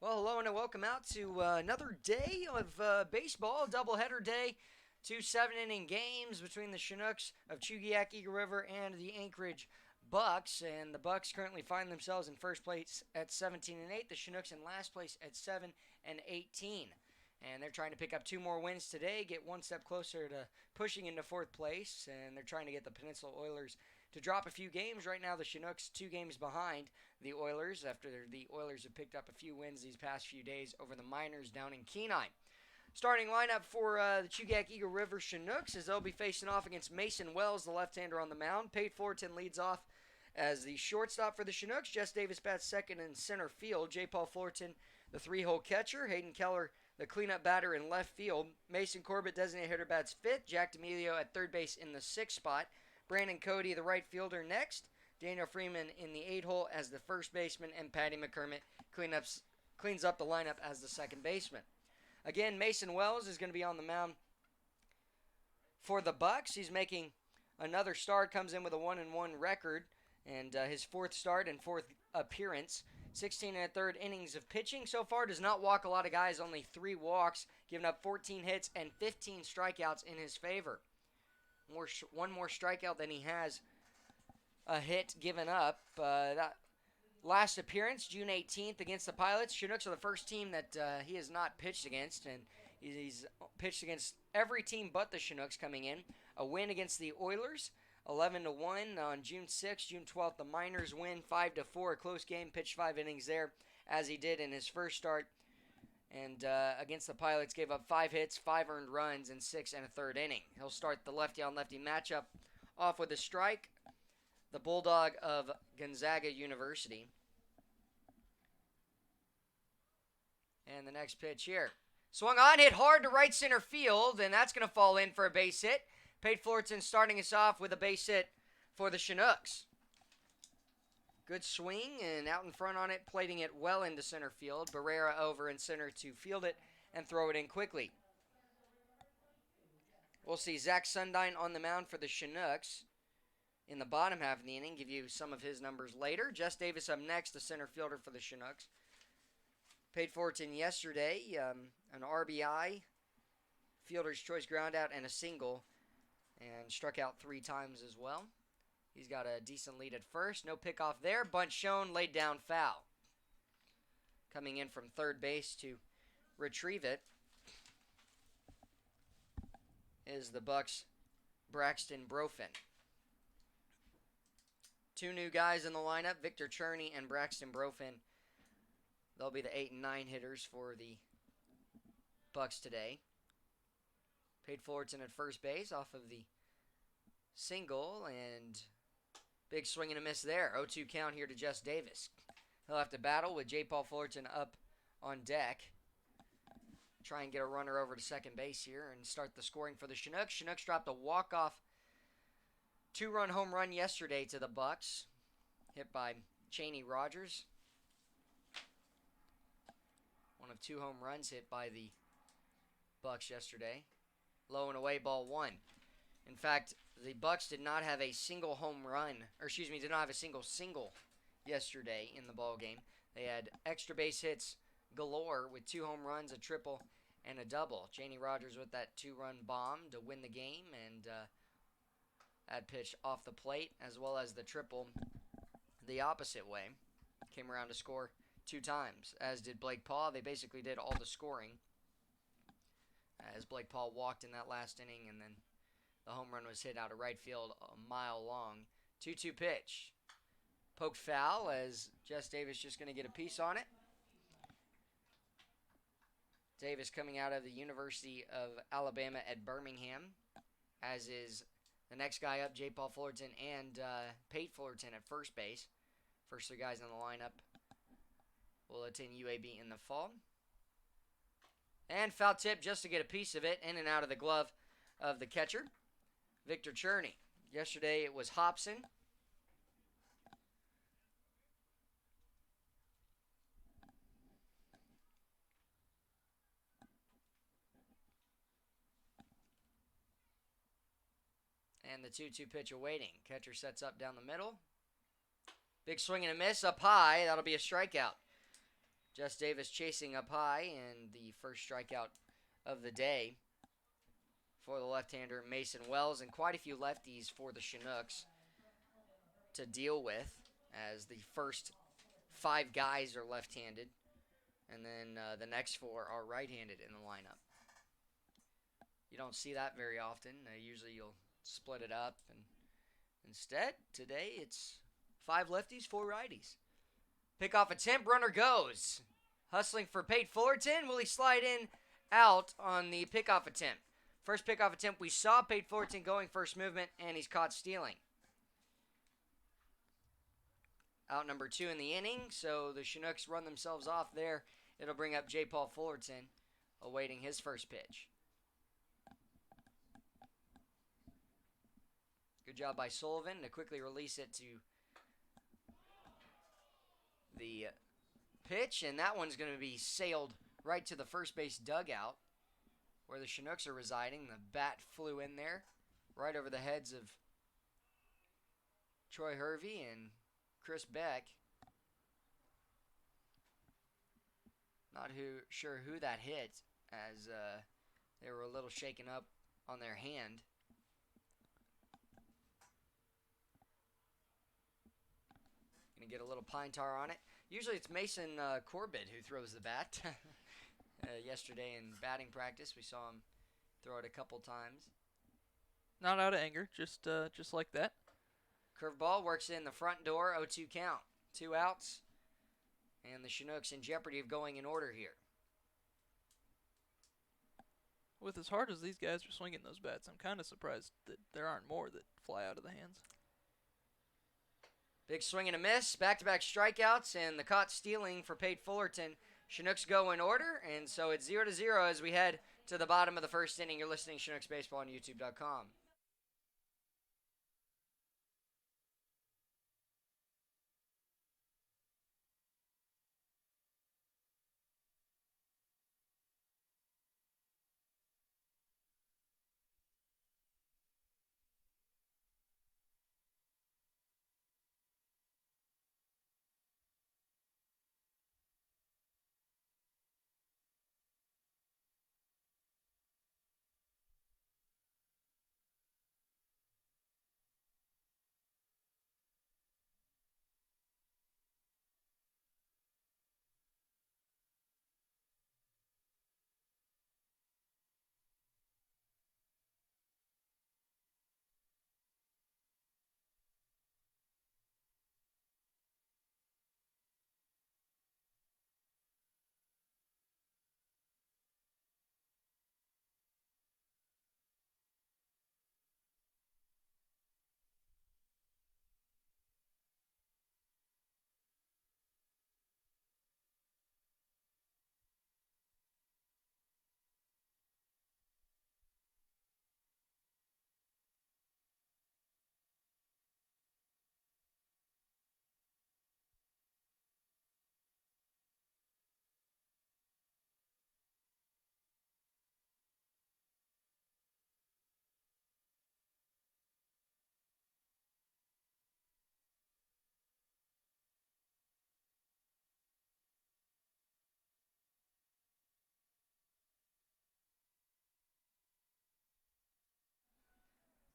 Well, hello and welcome out to another day of baseball, doubleheader day. Two 7 inning games between the Chinooks of Chugiak, Eagle River, and the Anchorage Bucs. And the Bucs currently find themselves in first place at 17-8. The Chinooks in last place at 7-18. And they're trying to pick up two more wins today, get one step closer to pushing into fourth place. And they're trying to get the Peninsula Oilers to drop a few games. Right now, the Chinooks 2 games behind the Oilers after the Oilers have picked up a few wins these past few days over the Miners down in Kenai. Starting lineup for the Chugiak Eagle River Chinooks as they'll be facing off against Mason Wells, the left-hander on the mound. Pate Fullerton leads off as the shortstop for the Chinooks. Jess Davis bats second in center field. J. Paul Fullerton, the three-hole catcher. Hayden Keller, the cleanup batter in left field. Mason Corbett, designated hitter, bats fifth. Jack D'Amelio at third base in the sixth spot. Brandon Cody, the right fielder, next. Daniel Freeman in the 8-hole as the first baseman, and Patty McCormick cleans up the lineup as the second baseman. Again, Mason Wells is going to be on the mound for the Bucs. He's making another start, comes in with a 1-1 record, and his fourth start and fourth appearance. 16 and a third innings of pitching so far. Does not walk a lot of guys, only 3 walks, giving up 14 hits and 15 strikeouts in his favor. One more strikeout than he has a hit given up. That last appearance, June 18th, against the Pilots. Chinooks are the first team that he has not pitched against, and he's pitched against every team but the Chinooks coming in. A win against the Oilers, 11-1 on June 6th. June 12th, the Miners win 5-4, a close game. Pitched 5 innings there, as he did in his first start. And against the Pilots, gave up 5 hits, 5 earned runs, and 6 and a third inning. He'll start the lefty-on-lefty matchup off with a strike. The Bulldog of Gonzaga University. And the next pitch here. Swung on, hit hard to right center field, and that's going to fall in for a base hit. Pate Fullerton starting us off with a base hit for the Chinooks. Good swing, and out in front on it, plating it well into center field. Barrera over in center to field it and throw it in quickly. We'll see Zach Sundine on the mound for the Chinooks in the bottom half of the inning. Give you some of his numbers later. Jess Davis up next, the center fielder for the Chinooks. Pate Fullerton yesterday, an RBI, fielder's choice groundout, and a single, and struck out 3 times as well. He's got a decent lead at first. No pickoff there. Bunt shown, laid down foul. Coming in from third base to retrieve it is the Bucs' Braxton Brofin. 2 new guys in the lineup, Victor Cherney and Braxton Brofin. They'll be the 8 and 9 hitters for the Bucs today. Pate Fullerton at first base off of the single, and big swing and a miss there. 0-2 count here to Jess Davis. He'll have to battle with J. Paul Fullerton up on deck. Try and get a runner over to second base here and start the scoring for the Chinooks. Chinooks dropped a walk-off 2-run home run yesterday to the Bucs, hit by Cheney Rogers. One of 2 home runs hit by the Bucs yesterday. Low and away, ball 1. In fact, the Bucs did not have a single home run, did not have a single yesterday in the ball game. They had extra base hits galore with 2 home runs, a triple, and a double. Cheney Rogers with that 2-run bomb to win the game, and that pitch off the plate, as well as the triple the opposite way. Came around to score 2 times, as did Blake Paul. They basically did all the scoring, as Blake Paul walked in that last inning, and then the home run was hit out of right field a mile long. 2-2 pitch. Poked foul, as Jess Davis just going to get a piece on it. Davis coming out of the University of Alabama at Birmingham, as is the next guy up, J. Paul Fullerton and Pate Fullerton at first base. First 3 guys in the lineup will attend UAB in the fall. And foul tip just to get a piece of it, in and out of the glove of the catcher, Victor Cherney. Yesterday it was Hobson. And the 2-2 pitch awaiting. Catcher sets up down the middle. Big swing and a miss up high. That'll be a strikeout. Jess Davis chasing up high, and the first strikeout of the day for the left-hander Mason Wells, and quite a few lefties for the Chinooks to deal with, as the first 5 guys are left-handed, and then the next 4 are right-handed in the lineup. You don't see that very often. Usually you'll split it up, and instead, today it's 5 lefties, 4 righties. Pickoff attempt, runner goes. Hustling for Pate Fullerton. Will he slide in out on the pickoff attempt? First pickoff attempt we saw, Pate Fullerton going first movement, and he's caught stealing. Out number 2 in the inning, so the Chinooks run themselves off there. It'll bring up J. Paul Fullerton, awaiting his first pitch. Good job by Sullivan to quickly release it to the pitch, and that one's going to be sailed right to the first base dugout where the Chinooks are residing. The bat flew in there right over the heads of Troy Hervey and Chris Beck. Not sure who that hit, as they were a little shaken up on their hand. Going to get a little pine tar on it. Usually it's Mason Corbett who throws the bat. Yesterday in batting practice, we saw him throw it a couple times. Not out of anger, just like that. Curveball works in the front door, 0-2 count. 2 outs, and the Chinooks in jeopardy of going in order here. With as hard as these guys are swinging those bats, I'm kind of surprised that there aren't more that fly out of the hands. Big swing and a miss, back-to-back strikeouts, and the caught stealing for Pate Fullerton. Chinooks go in order, and so it's 0-0 as we head to the bottom of the first inning. You're listening to Chinooks Baseball on YouTube.com.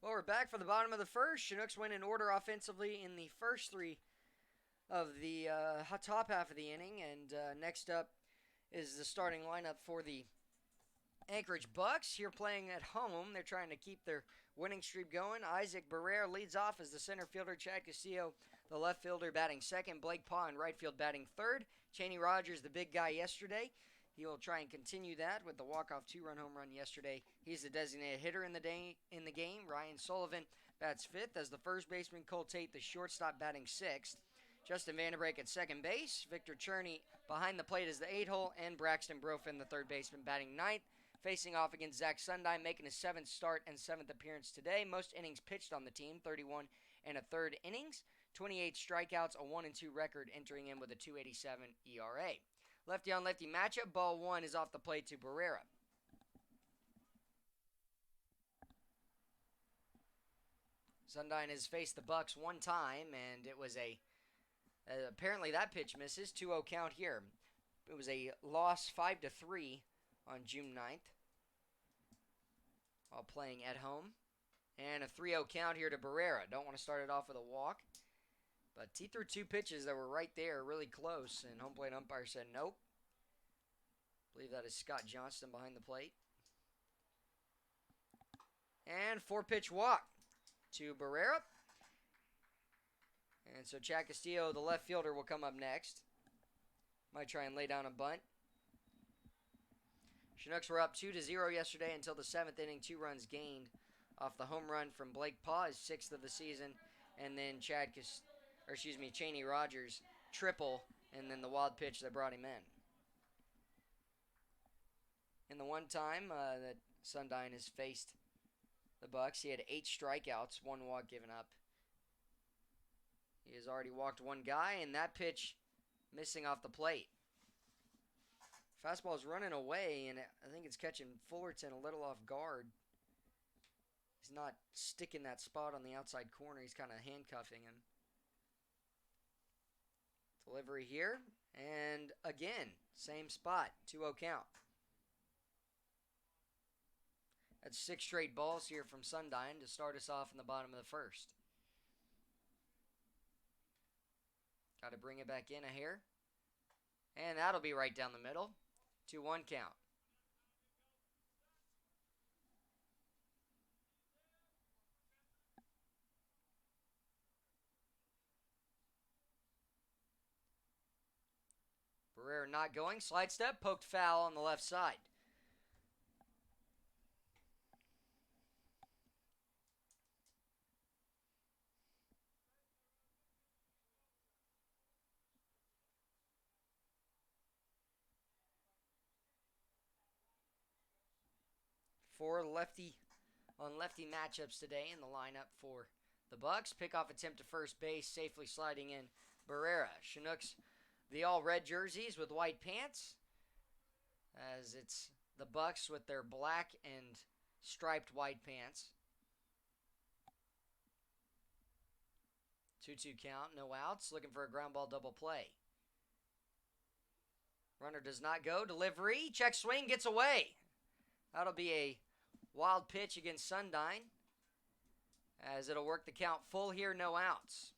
Well, we're back for the bottom of the first. Chinooks went in order offensively in the first 3 of the top half of the inning. And next up is the starting lineup for the Anchorage Bucs. Here playing at home, they're trying to keep their winning streak going. Isaac Barrera leads off as the center fielder. Chad Castillo, the left fielder, batting second. Blake Paw in right field batting third. Cheney Rogers, the big guy yesterday. He will try and continue that with the walk-off 2-run home run yesterday. He's the designated hitter in the game. Ryan Sullivan bats fifth as the first baseman. Cole Tate, the shortstop, batting sixth. Justin Vanderbrake at second base. Victor Cherney behind the plate is the 8-hole. And Braxton Brofin, the third baseman, batting ninth. Facing off against Zach Sundine, making his 7th start and 7th appearance today. Most innings pitched on the team, 31 and a third innings. 28 strikeouts, a 1-2 record, entering in with a 2.87 ERA. Lefty on lefty matchup. Ball 1 is off the plate to Barrera. Sundine has faced the Bucs one time, and it was apparently that pitch misses. 2-0 count here. It was a loss 5-3 on June 9th while playing at home. And a 3-0 count here to Barrera. Don't want to start it off with a walk. But he threw two pitches that were right there, really close, and home plate umpire said nope. I believe that is Scott Johnston behind the plate. And 4-pitch walk to Barrera. And so Chad Castillo, the left fielder, will come up next. Might try and lay down a bunt. Chinooks were up 2-0 yesterday until the 7th inning. 2 runs gained off the home run from Blake Paw, his 6th of the season, and then Chaney Rogers triple, and then the wild pitch that brought him in. In the one time that Sundine has faced the Bucs, he had 8 strikeouts, 1 walk given up. He has already walked 1 guy, and that pitch missing off the plate. Fastball is running away, and I think it's catching Fullerton a little off guard. He's not sticking that spot on the outside corner. He's kind of handcuffing him. Delivery here, and again, same spot, 2-0 count. That's 6 straight balls here from Sundine to start us off in the bottom of the first. Got to bring it back in a hair. And that'll be right down the middle. 2-1 count. Barrera not going. Slide step, poked foul on the left side. Four lefty on lefty matchups today in the lineup for the Bucs. Pickoff attempt to first base, safely sliding in Barrera. Chinooks, the all red jerseys with white pants, as it's the Bucs with their black and striped white pants. 2-2 count, no outs, looking for a ground ball double play. Runner does not go. Delivery, check swing, gets away. That'll be a wild pitch against Sundine, as it'll work the count full here, no outs.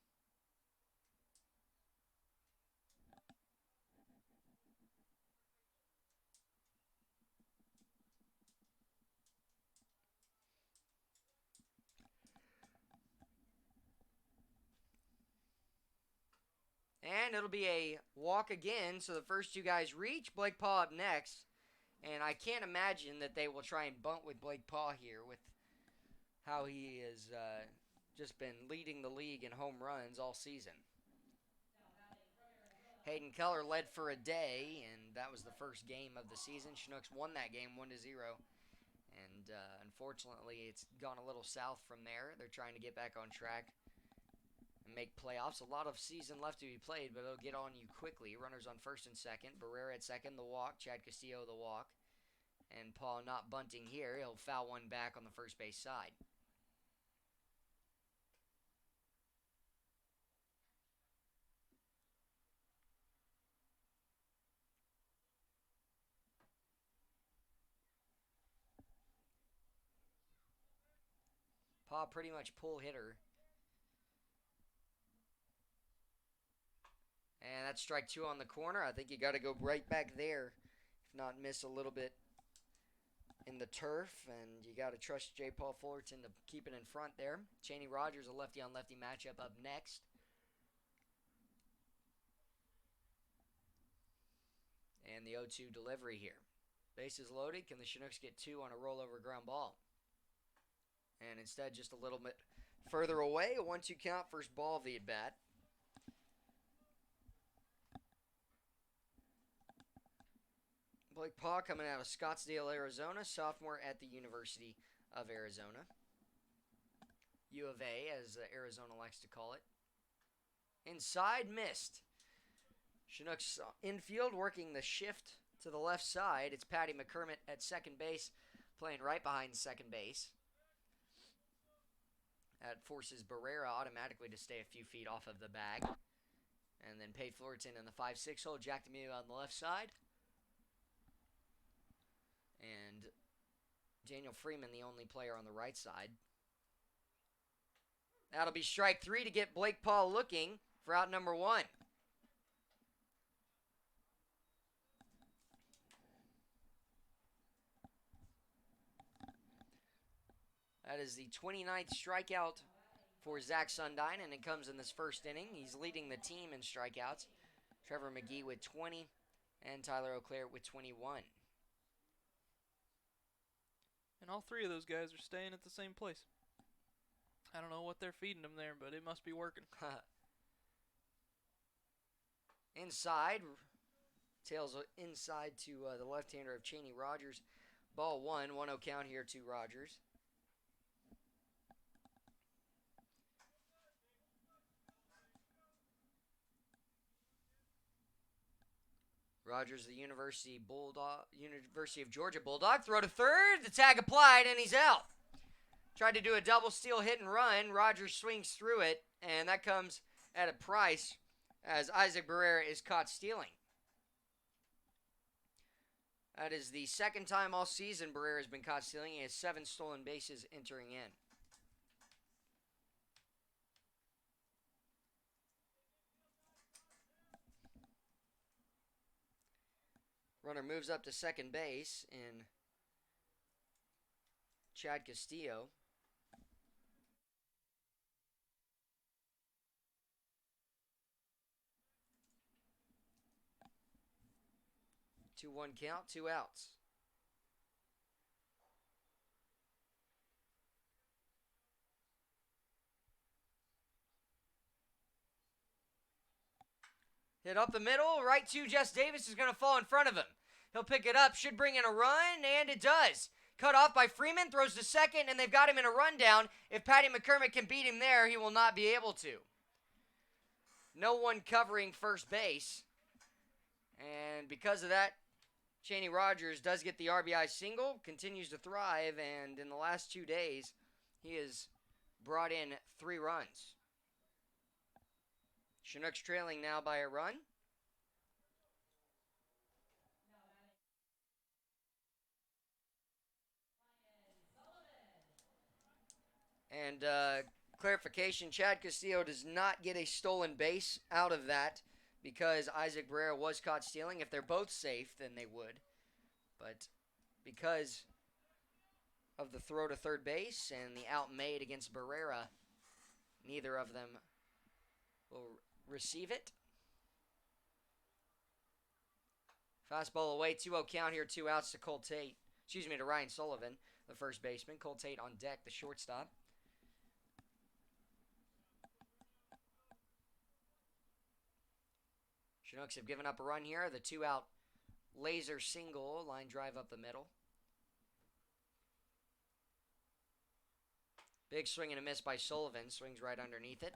And it'll be a walk again, so the first 2 guys reach. Blake Paw up next. And I can't imagine that they will try and bunt with Blake Paw here with how he has just been leading the league in home runs all season. Hayden Keller led for a day, and that was the first game of the season. Chinooks won that game 1-0. And unfortunately, it's gone a little south from there. They're trying to get back on track and make playoffs. A lot of season left to be played, but it'll get on you quickly. Runners on first and second. Barrera at second, the walk. Chad Castillo, the walk. And Paul not bunting here. He'll foul one back on the first base side. Paul pretty much pull hitter. And that's strike 2 on the corner. I think you got to go right back there, if not miss a little bit in the turf. And you got to trust J. Paul Fullerton to keep it in front there. Chaney Rogers, a lefty-on-lefty matchup up next. And the 0-2 delivery here. Bases loaded. Can the Chinooks get 2 on a rollover ground ball? And instead, just a little bit further away, a 1-2 count, first ball of the at-bat. Blake Paw coming out of Scottsdale, Arizona, sophomore at the University of Arizona. U of A, as Arizona likes to call it. Inside, missed. Chinooks infield working the shift to the left side. It's Patty McCormick at second base, playing right behind second base. That forces Barrera automatically to stay a few feet off of the bag. And then Pate Fullerton in the 5-6 hole. Jack D'Amelio on the left side. And Daniel Freeman, the only player on the right side. That'll be strike 3 to get Blake Paul looking for out number 1. That is the 29th strikeout for Zach Sundine, and it comes in this first inning. He's leading the team in strikeouts. Trevor McGee with 20, and Tyler O'Clair with 21. And all three of those guys are staying at the same place. I don't know what they're feeding them there, but it must be working. Inside, tails inside to the left-hander of Cheney Rogers. Ball 1, 1-0 count here to Rogers. Rogers, the University of Georgia Bulldog, throw to third, the tag applied, and he's out. Tried to do a double steal hit and run. Rogers swings through it, and that comes at a price as Isaac Barrera is caught stealing. That is the second time all season Barrera has been caught stealing. He has 7 stolen bases entering in. Runner moves up to second base in Chad Castillo. Two 1 count, 2 outs. Hit up the middle, right to Jess Davis is going to fall in front of him. He'll pick it up, should bring in a run, and it does. Cut off by Freeman, throws to second, and they've got him in a rundown. If Patty McCormick can beat him there, he will not be able to. No one covering first base. And because of that, Cheney Rogers does get the RBI single, continues to thrive, and in the last 2 days, he has brought in 3 runs. Chinooks trailing now by a run. And clarification, Chad Castillo does not get a stolen base out of that because Isaac Barrera was caught stealing. If they're both safe, then they would. But because of the throw to third base and the out made against Barrera, neither of them will receive it. Fastball away, 2-0 count here, 2 outs to to Ryan Sullivan, the first baseman. Cole Tate on deck, the shortstop. Chinooks have given up a run here. The 2-out laser single, line drive up the middle. Big swing and a miss by Sullivan. Swings right underneath it.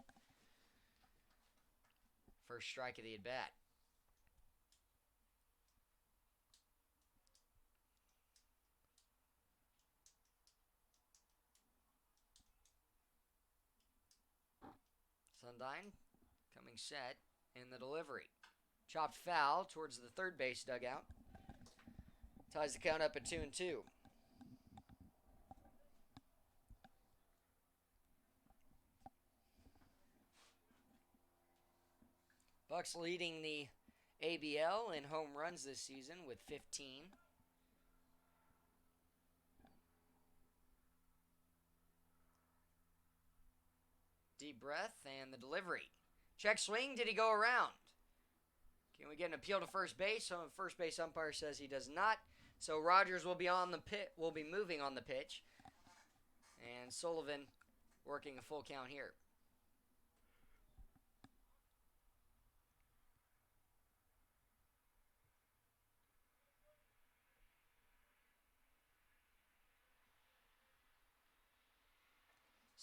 First strike of the at-bat. Sundine coming set in the delivery. Chopped foul towards the third base dugout. Ties the count up at 2-2. Bucs leading the ABL in home runs this season with 15. Deep breath and the delivery. Check swing. Did he go around? Can we get an appeal to first base? So the first base umpire says he does not. So Rogers will be on the pit. Will be moving on the pitch, and Sullivan working a full count here.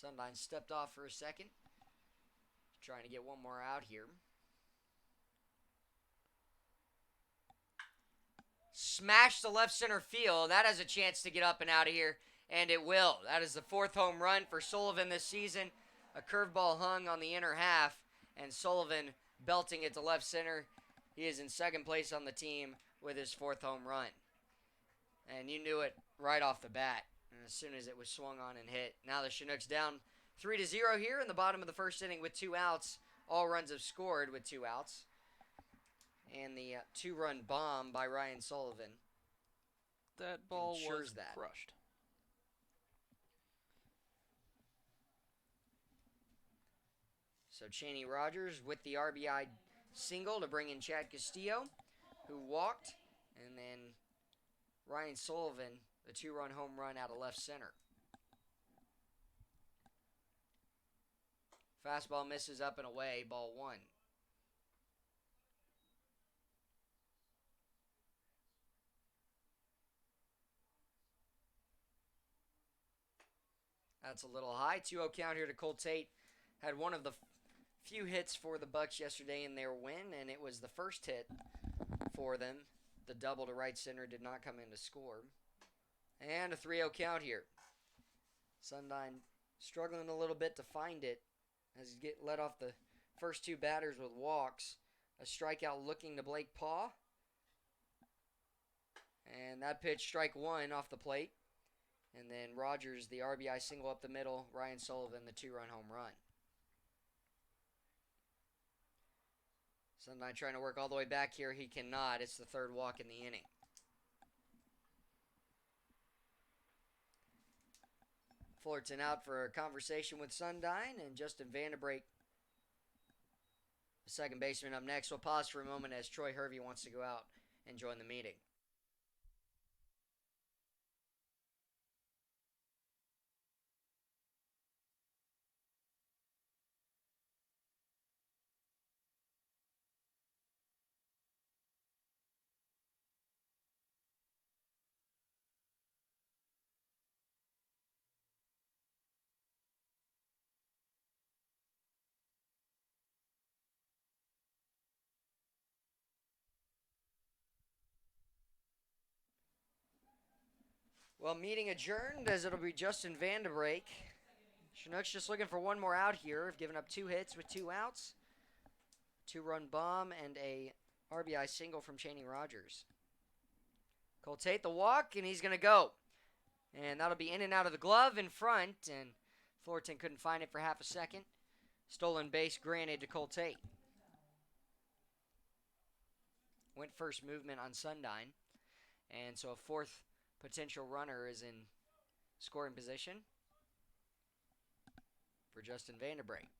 Sundine stepped off for a second. Trying to get one more out here. Smash to left center field. That has a chance to get up and out of here, and it will. That is the 4th home run for Sullivan this season. A curveball hung on the inner half, and Sullivan belting it to left center. He is in second place on the team with his 4th home run. And you knew it right off the bat as soon as it was swung on and hit. Now the Chinooks down 3-0 here in the bottom of the first inning with 2 outs. All runs have scored with 2 outs. And the 2-run bomb by Ryan Sullivan. That ball was that. crushed. So Chaney Rogers with the RBI single to bring in Chad Castillo, who walked, and then Ryan Sullivan, the 2-run home run out of left center. Fastball misses up and away, ball 1. That's a little high. 2-0 count here to Cole Tate. Had one of the few hits for the Bucs yesterday in their win, and it was the first hit for them. The double to right center did not come in to score. And a 3-0 count here. Sundine struggling a little bit to find it as he get let off the first 2 batters with walks. A strikeout looking to Blake Paw. And that pitch, strike 1 off the plate. And then Rogers, the RBI single up the middle. Ryan Sullivan, the 2-run home run. Sundine trying to work all the way back here. He cannot. It's the 3rd walk in the inning. Fullerton out for a conversation with Sundine, and Justin Vanderbrake, the second baseman, up next. We'll pause for a moment as Troy Hervey wants to go out and join the meeting. Well, meeting adjourned as it'll be Justin Vanderbrake. Chinooks just looking for one more out here. Have given up 2 hits with 2 outs. 2-run bomb and a RBI single from Chaney Rogers. Cole Tate the walk, and he's going to go. And that'll be in and out of the glove in front, and Fullerton couldn't find it for half a second. Stolen base granted to Cole Tate. Went first movement on Sundine. And so a 4th potential runner is in scoring position for Justin Vanderbrake.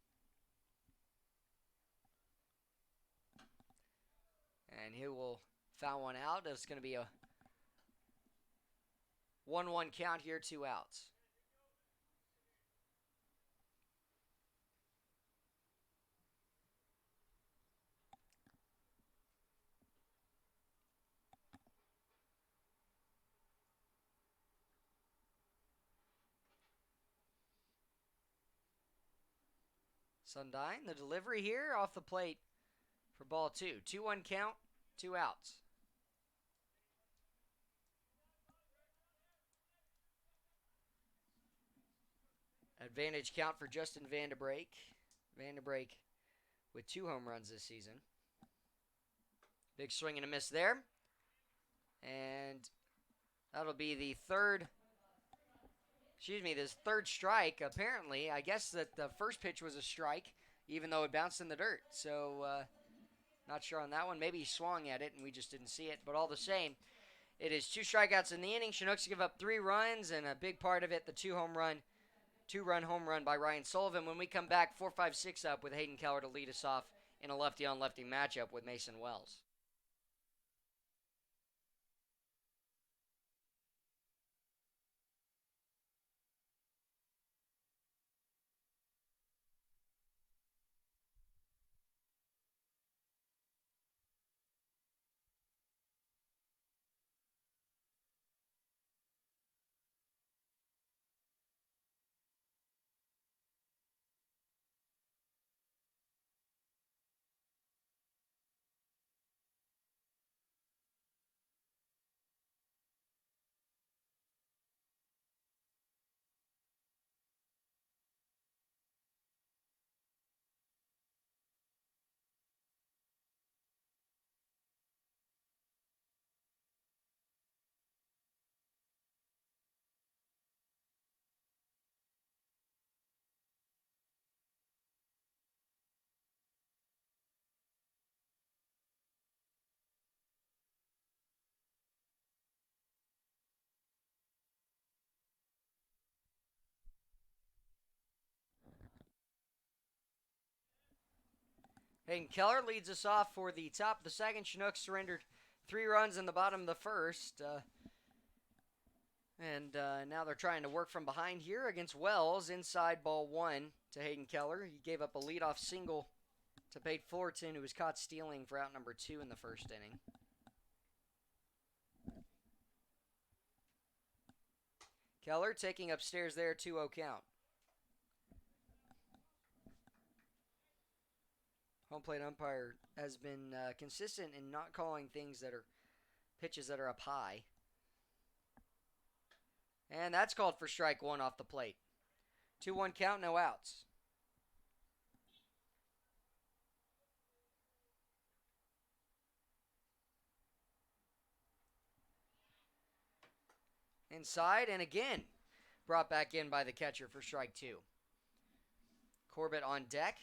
And he will foul one out. It's going to be a 1-1 count here, 2 outs. Sundine, the delivery here off the plate for ball 2. 2-1 count, 2 outs. Advantage count for Justin Vanderbrake. Vanderbrake with 2 home runs this season. Big swing and a miss there. And that'll be the third strike, apparently. I guess that the first pitch was a strike, even though it bounced in the dirt. So, not sure on that one. Maybe he swung at it and we just didn't see it. But all the same, it is 2 strikeouts in the inning. Chinooks give up 3 runs, and a big part of it, the 2-run home run by Ryan Sullivan. When we come back, 4-5-6 up with Hayden Keller to lead us off in a lefty-on-lefty matchup with Mason Wells. Hayden Keller leads us off for the top of the second. Chinooks surrendered 3 runs in the bottom of the first. And now they're trying to work from behind here against Wells. Inside ball 1 to Hayden Keller. He gave up a leadoff single to Pate Fullerton, who was caught stealing for out number 2 in the first inning. Keller taking upstairs there, 2-0 count. Home plate umpire has been consistent in not calling things that are pitches that are up high. And that's called for strike 1 off the plate. 2-1 count, no outs. Inside, and again, brought back in by the catcher for strike 2. Corbett on deck.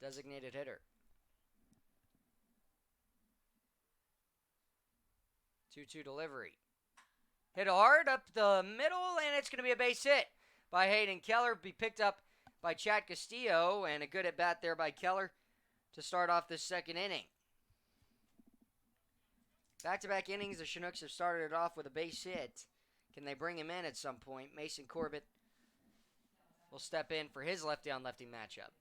Designated hitter. 2-2 delivery. Hit hard up the middle, and it's going to be a base hit by Hayden Keller. Be picked up by Chad Castillo, and a good at bat there by Keller to start off this second inning. Back-to-back innings, the Chinooks have started it off with a base hit. Can they bring him in at some point? Mason Corbett will step in for his lefty-on-lefty matchup.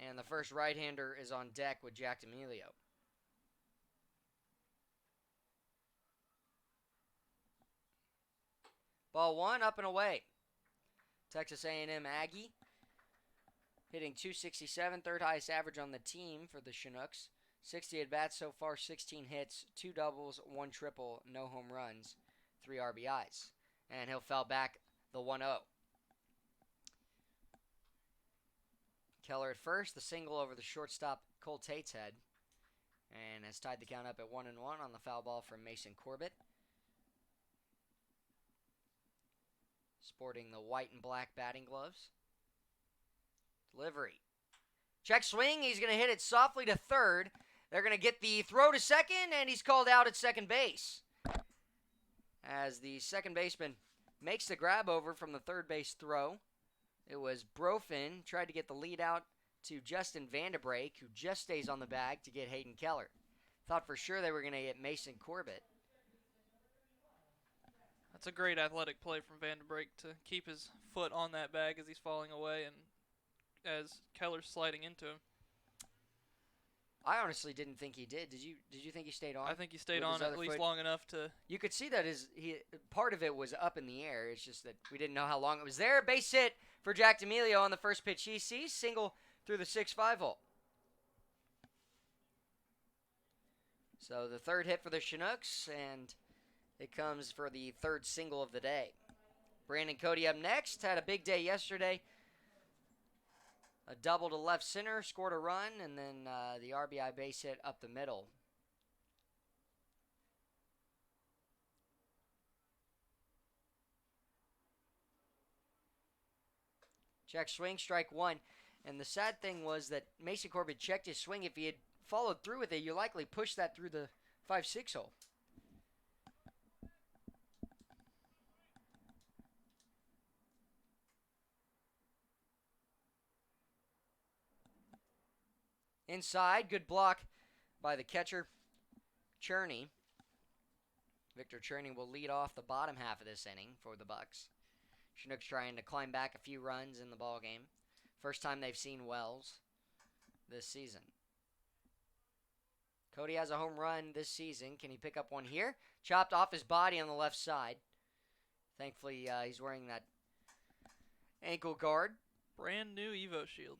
And the first right-hander is on deck with Jack D'Amelio. Ball 1, up and away. Texas A&M Aggie hitting .267, third highest average on the team for the Chinooks. 60 at-bats so far, 16 hits, 2 doubles, 1 triple, no home runs, 3 RBIs. And he'll foul back the 1-0. Keller at first, the single over the shortstop Cole Tate's head. And has tied the count up at 1-1 on the foul ball from Mason Corbett. Sporting the white and black batting gloves. Delivery. Check swing, he's going to hit it softly to third. They're going to get the throw to second, and he's called out at second base. As the second baseman makes the grab over from the third base throw. It was Brofin, tried to get the lead out to Justin Vandebrake, who just stays on the bag to get Hayden Keller. Thought for sure they were going to get Mason Corbett. That's a great athletic play from Vandebrake to keep his foot on that bag as he's falling away and as Keller's sliding into him. I honestly didn't think he did. Did you think he stayed on? I think he stayed on at least long enough to... You could see that part of it was up in the air. It's just that we didn't know how long it was there. Base hit for Jack D'Amelio on the first pitch he sees. Single through the 6-5 hole. So the third hit for the Chinooks, and it comes for the third single of the day. Brandon Cody up next. Had a big day yesterday. A double to left center, scored a run, and then the RBI base hit up the middle. Check swing, strike 1. And the sad thing was that Mason Corbett checked his swing. If he had followed through with it, you likely pushed that through the 5-6 hole. Inside, good block by the catcher, Cherney. Victor Cherney will lead off the bottom half of this inning for the Bucs. Chinooks trying to climb back a few runs in the ballgame. First time they've seen Wells this season. Cody has a home run this season. Can he pick up one here? Chopped off his body on the left side. Thankfully, he's wearing that ankle guard. Brand new Evo Shield.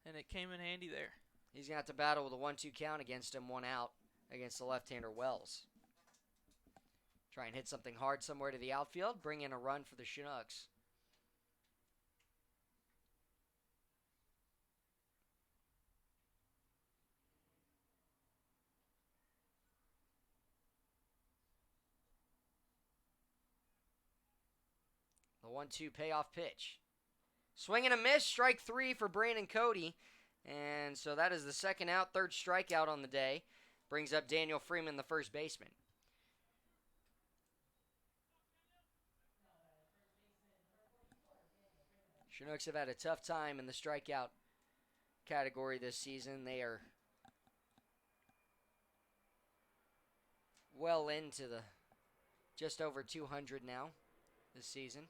And it came in handy there. He's going to have to battle with a 1-2 count against him, 1 out against the left-hander Wells. Try and hit something hard somewhere to the outfield. Bring in a run for the Chinooks. The 1-2 payoff pitch. Swing and a miss, strike 3 for Brandon Cody. And so that is the second out, third strikeout on the day. Brings up Daniel Freeman, the first baseman. Chinooks have had a tough time in the strikeout category this season. They are well into the just over 200 now this season.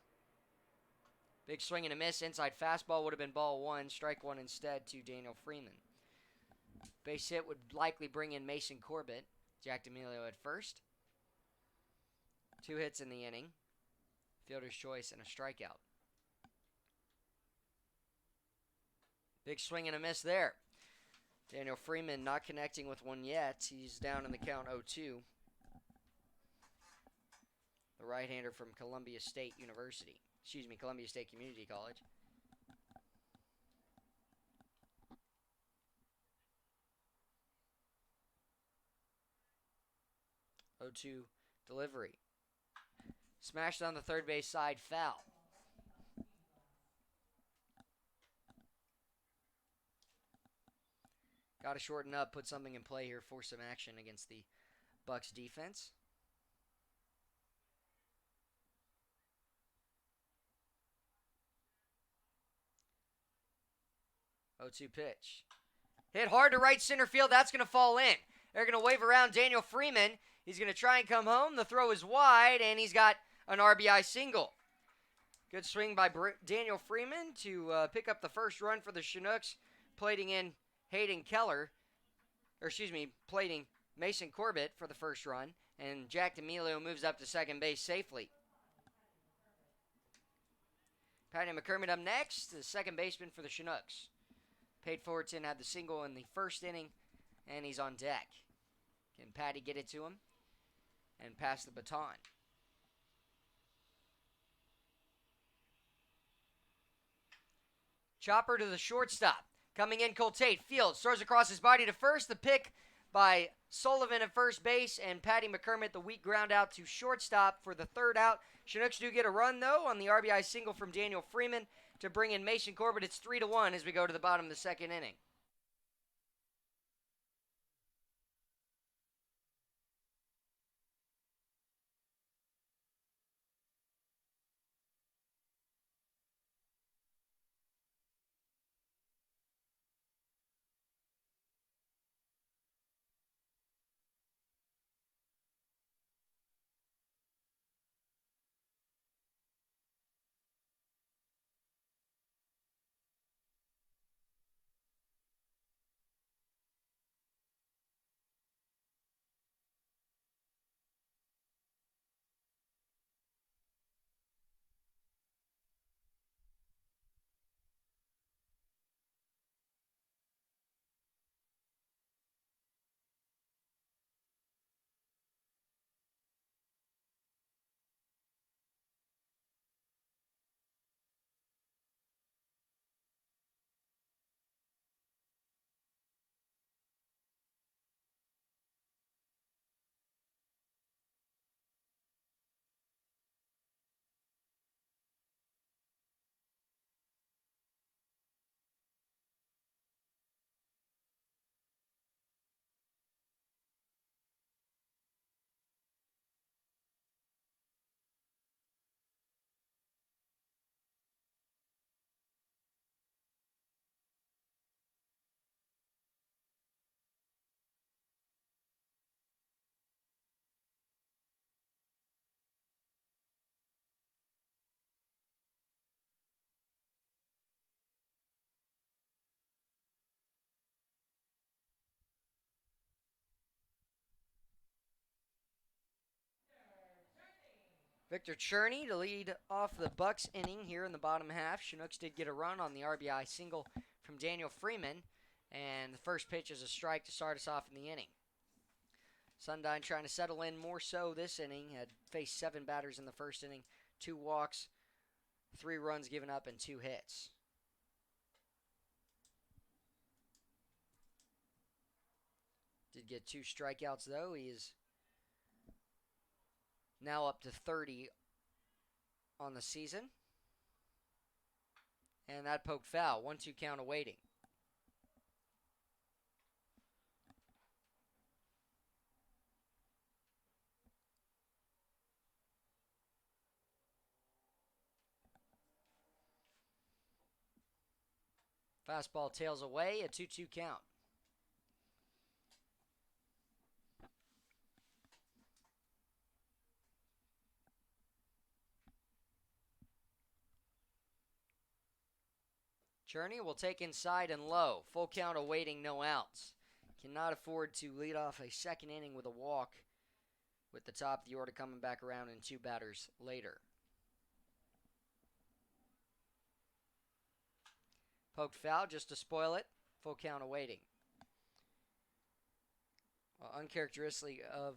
Big swing and a miss. Inside fastball would have been ball one. Strike one instead to Daniel Freeman. Base hit would likely bring in Mason Corbett. Jack D'Amelio at first. 2 hits in the inning. Fielder's choice and a strikeout. Big swing and a miss there. Daniel Freeman not connecting with one yet. He's down in the count 0-2. The right-hander from Columbia State University. Columbia State Community College. 0-2 delivery. Smashed on the third base side, foul. Got to shorten up, put something in play here, force some action against the Bucs defense. 0-2 pitch. Hit hard to right center field. That's going to fall in. They're going to wave around Daniel Freeman. He's going to try and come home. The throw is wide, and he's got an RBI single. Good swing by Daniel Freeman to pick up the first run for the Chinooks, plating in plating Mason Corbett for the first run, and Jack D'Amelio moves up to second base safely. Patty McCormick up next, the second baseman for the Chinooks. Pate Fortin had the single in the first inning, and he's on deck. Can Patty get it to him and pass the baton? Chopper to the shortstop. Coming in, Coltate. Fields throws across his body to first. The pick by Sullivan at first base, and Patty McCormick, the weak ground out to shortstop for the third out. Chinooks do get a run, though, on the RBI single from Daniel Freeman to bring in Mason Corbett. It's 3-1 as we go to the bottom of the second inning. Victor Cherney to lead off the Bucs inning here in the bottom half. Chinooks did get a run on the RBI single from Daniel Freeman, and the first pitch is a strike to start us off in the inning. Sundine trying to settle in more so this inning. Had faced 7 batters in the first inning, 2 walks, 3 runs given up, and 2 hits. Did get 2 strikeouts, though. He is now up to 30 on the season. And that poked foul. 1-2 count awaiting. Fastball tails away, a 2-2 count. Cherney will take inside and low. Full count awaiting, no outs. Cannot afford to lead off a second inning with a walk, with the top of the order coming back around in 2 batters later. Poked foul just to spoil it. Full count awaiting. Well, uncharacteristic of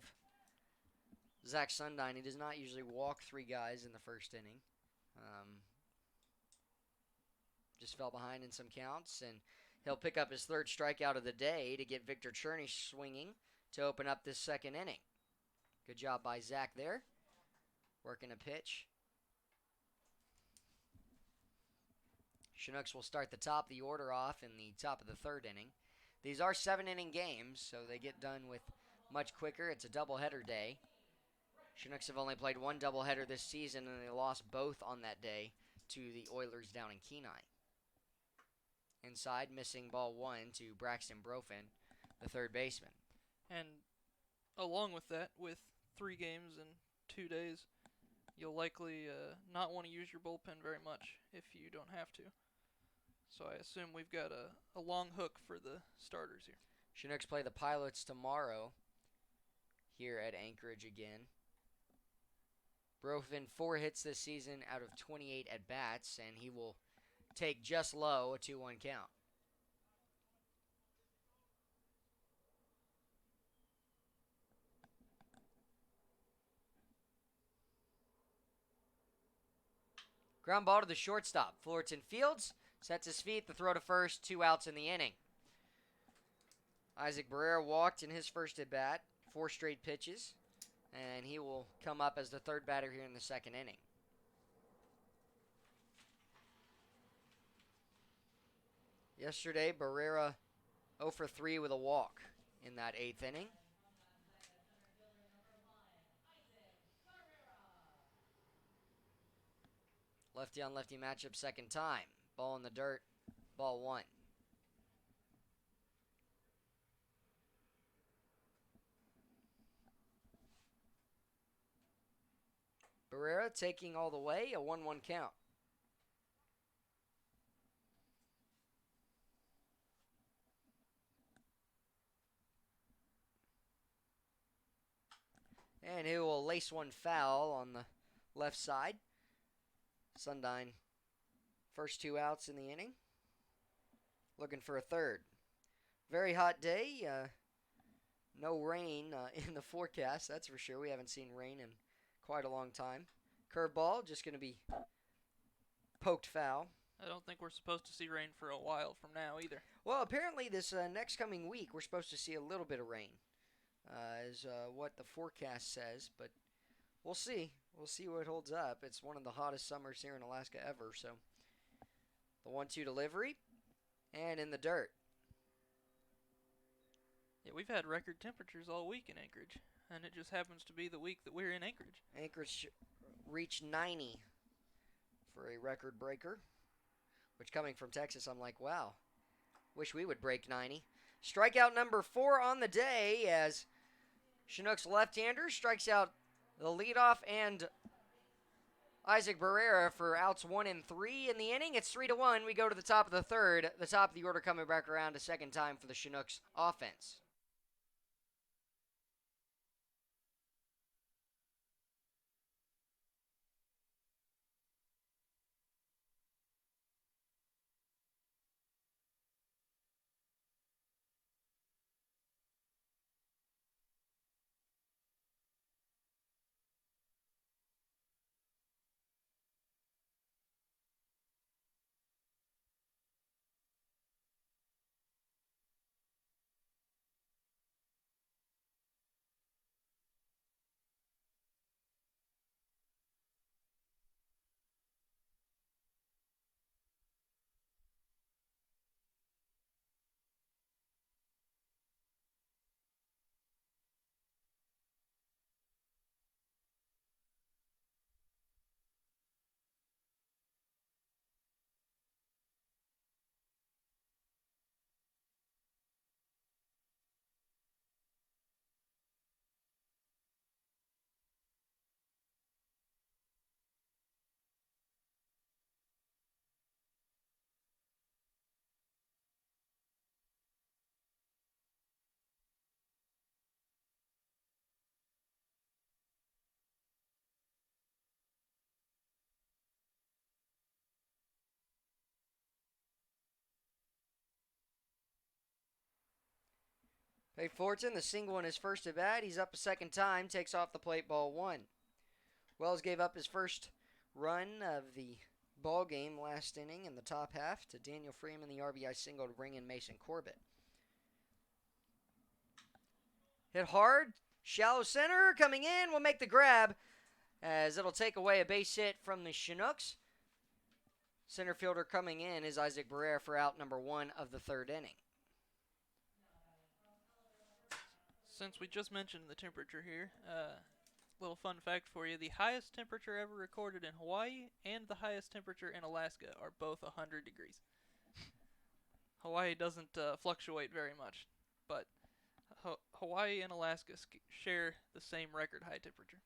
Zach Sundine, he does not usually walk 3 guys in the first inning. Just fell behind in some counts, and he'll pick up his 3rd strikeout of the day to get Victor Cherney swinging to open up this second inning. Good job by Zach there, working a pitch. Chinooks will start the top of the order off in the top of the 3rd inning. These are 7-inning games, so they get done with much quicker. It's a doubleheader day. Chinooks have only played 1 doubleheader this season, and they lost both on that day to the Oilers down in Kenai. Inside, missing ball 1 to Braxton Brofin, the 3rd baseman. And along with that, with 3 games in 2 days, you'll likely not want to use your bullpen very much if you don't have to. So I assume we've got a long hook for the starters here. Chinooks play the Pilots tomorrow here at Anchorage again. Brofin 4 hits this season out of 28 at-bats, and he will take just low, a 2-1 count. Ground ball to the shortstop. Fullerton fields, sets his feet, the throw to first, 2 outs in the inning. Isaac Barrera walked in his first at-bat, 4 straight pitches, and he will come up as the 3rd batter here in the 2nd inning. Yesterday, Barrera 0 for 3 with a walk in that 8th inning. Lefty on lefty matchup, 2nd time. Ball in the dirt, ball 1. Barrera taking all the way, a 1-1 count. And he will lace one foul on the left side. Sundine, first 2 outs in the inning. Looking for a 3rd. Very hot day. No rain in the forecast, that's for sure. We haven't seen rain in quite a long time. Curveball, just going to be poked foul. I don't think we're supposed to see rain for a while from now either. Well, apparently this next coming week, we're supposed to see a little bit of rain. Is what the forecast says, but we'll see. We'll see what holds up. It's one of the hottest summers here in Alaska ever, so the 1-2 delivery, and in the dirt. Yeah, we've had record temperatures all week in Anchorage, and it just happens to be the week that we're in Anchorage. Anchorage reached 90 for a record breaker, which coming from Texas, I'm like, wow, wish we would break 90. Strikeout number 4 on the day as Chinooks left-hander strikes out the leadoff and Isaac Barrera for outs 1 and 3 in the inning. It's 3-1. We go to the top of the 3rd. The top of the order coming back around a second time for the Chinooks offense. Hey Fortune, the single in his first at bat. He's up a second time, takes off the plate, ball one. Wells gave up his first run of the ball game last inning in the top half to Daniel Freeman, the RBI single to bring in Mason Corbett. Hit hard, shallow center, coming in, will make the grab as it'll take away a base hit from the Chinooks. Center fielder coming in is Isaac Barrera for out number one of the third inning. Since we just mentioned the temperature here, little fun fact for you: the highest temperature ever recorded in Hawaii and the highest temperature in Alaska are both 100 degrees. Hawaii doesn't fluctuate very much, but Hawaii and Alaska share the same record high temperature.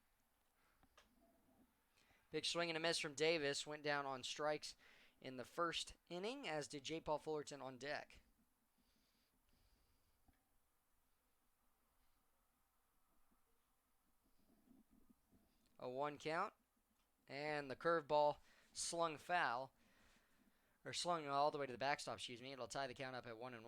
Big swing and a miss from Davis. Went down on strikes in the first inning, as did J. Paul Fullerton on deck. A 1 count. And the curveball slung foul. Or slung all the way to the backstop, excuse me. It'll tie the count up at 1-1.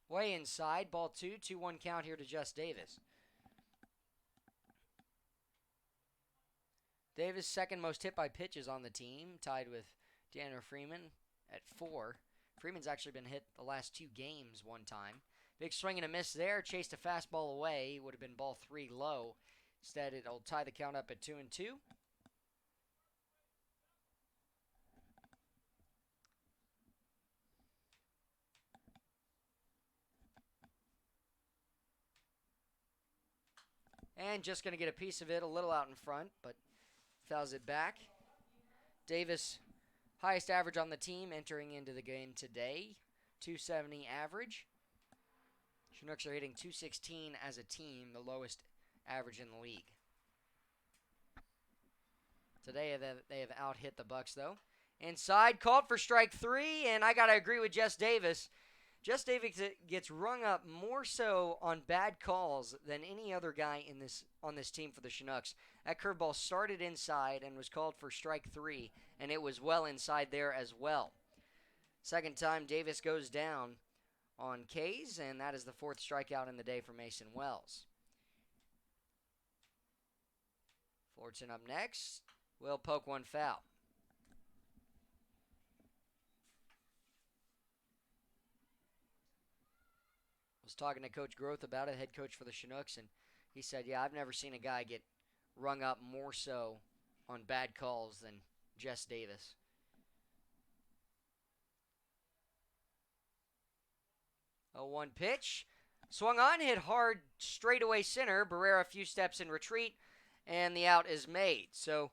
Way inside, ball 2, 2-1 count here to Just Davis. Davis, second most hit by pitches on the team, tied with Daniel Freeman at 4. Freeman's actually been hit the last 2 games one time. Big swing and a miss there, chased a fastball away, would have been ball 3 low. Instead, it'll tie the count up at 2-2. And just going to get a piece of it, a little out in front, but fouls it back. Davis, highest average on the team entering into the game today, 270 average. Chinooks are hitting 216 as a team, the lowest average in the league. Today they have out-hit the Bucs, though. Inside, called for strike 3, and I got to agree with Jess Davis. Jess Davis gets rung up more so on bad calls than any other guy on this team for the Chinooks. That curveball started inside and was called for strike 3, and it was well inside there as well. Second time Davis goes down on K's, and that is the 4th strikeout in the day for Mason Wells. Fullerton up next. Will poke one foul. Was talking to Coach Groth about it, head coach for the Chinooks, and he said, yeah, I've never seen a guy get rung up more so on bad calls than Jess Davis. 0-1 pitch. Swung on, hit hard straightaway center. Barrera a few steps in retreat, and the out is made. So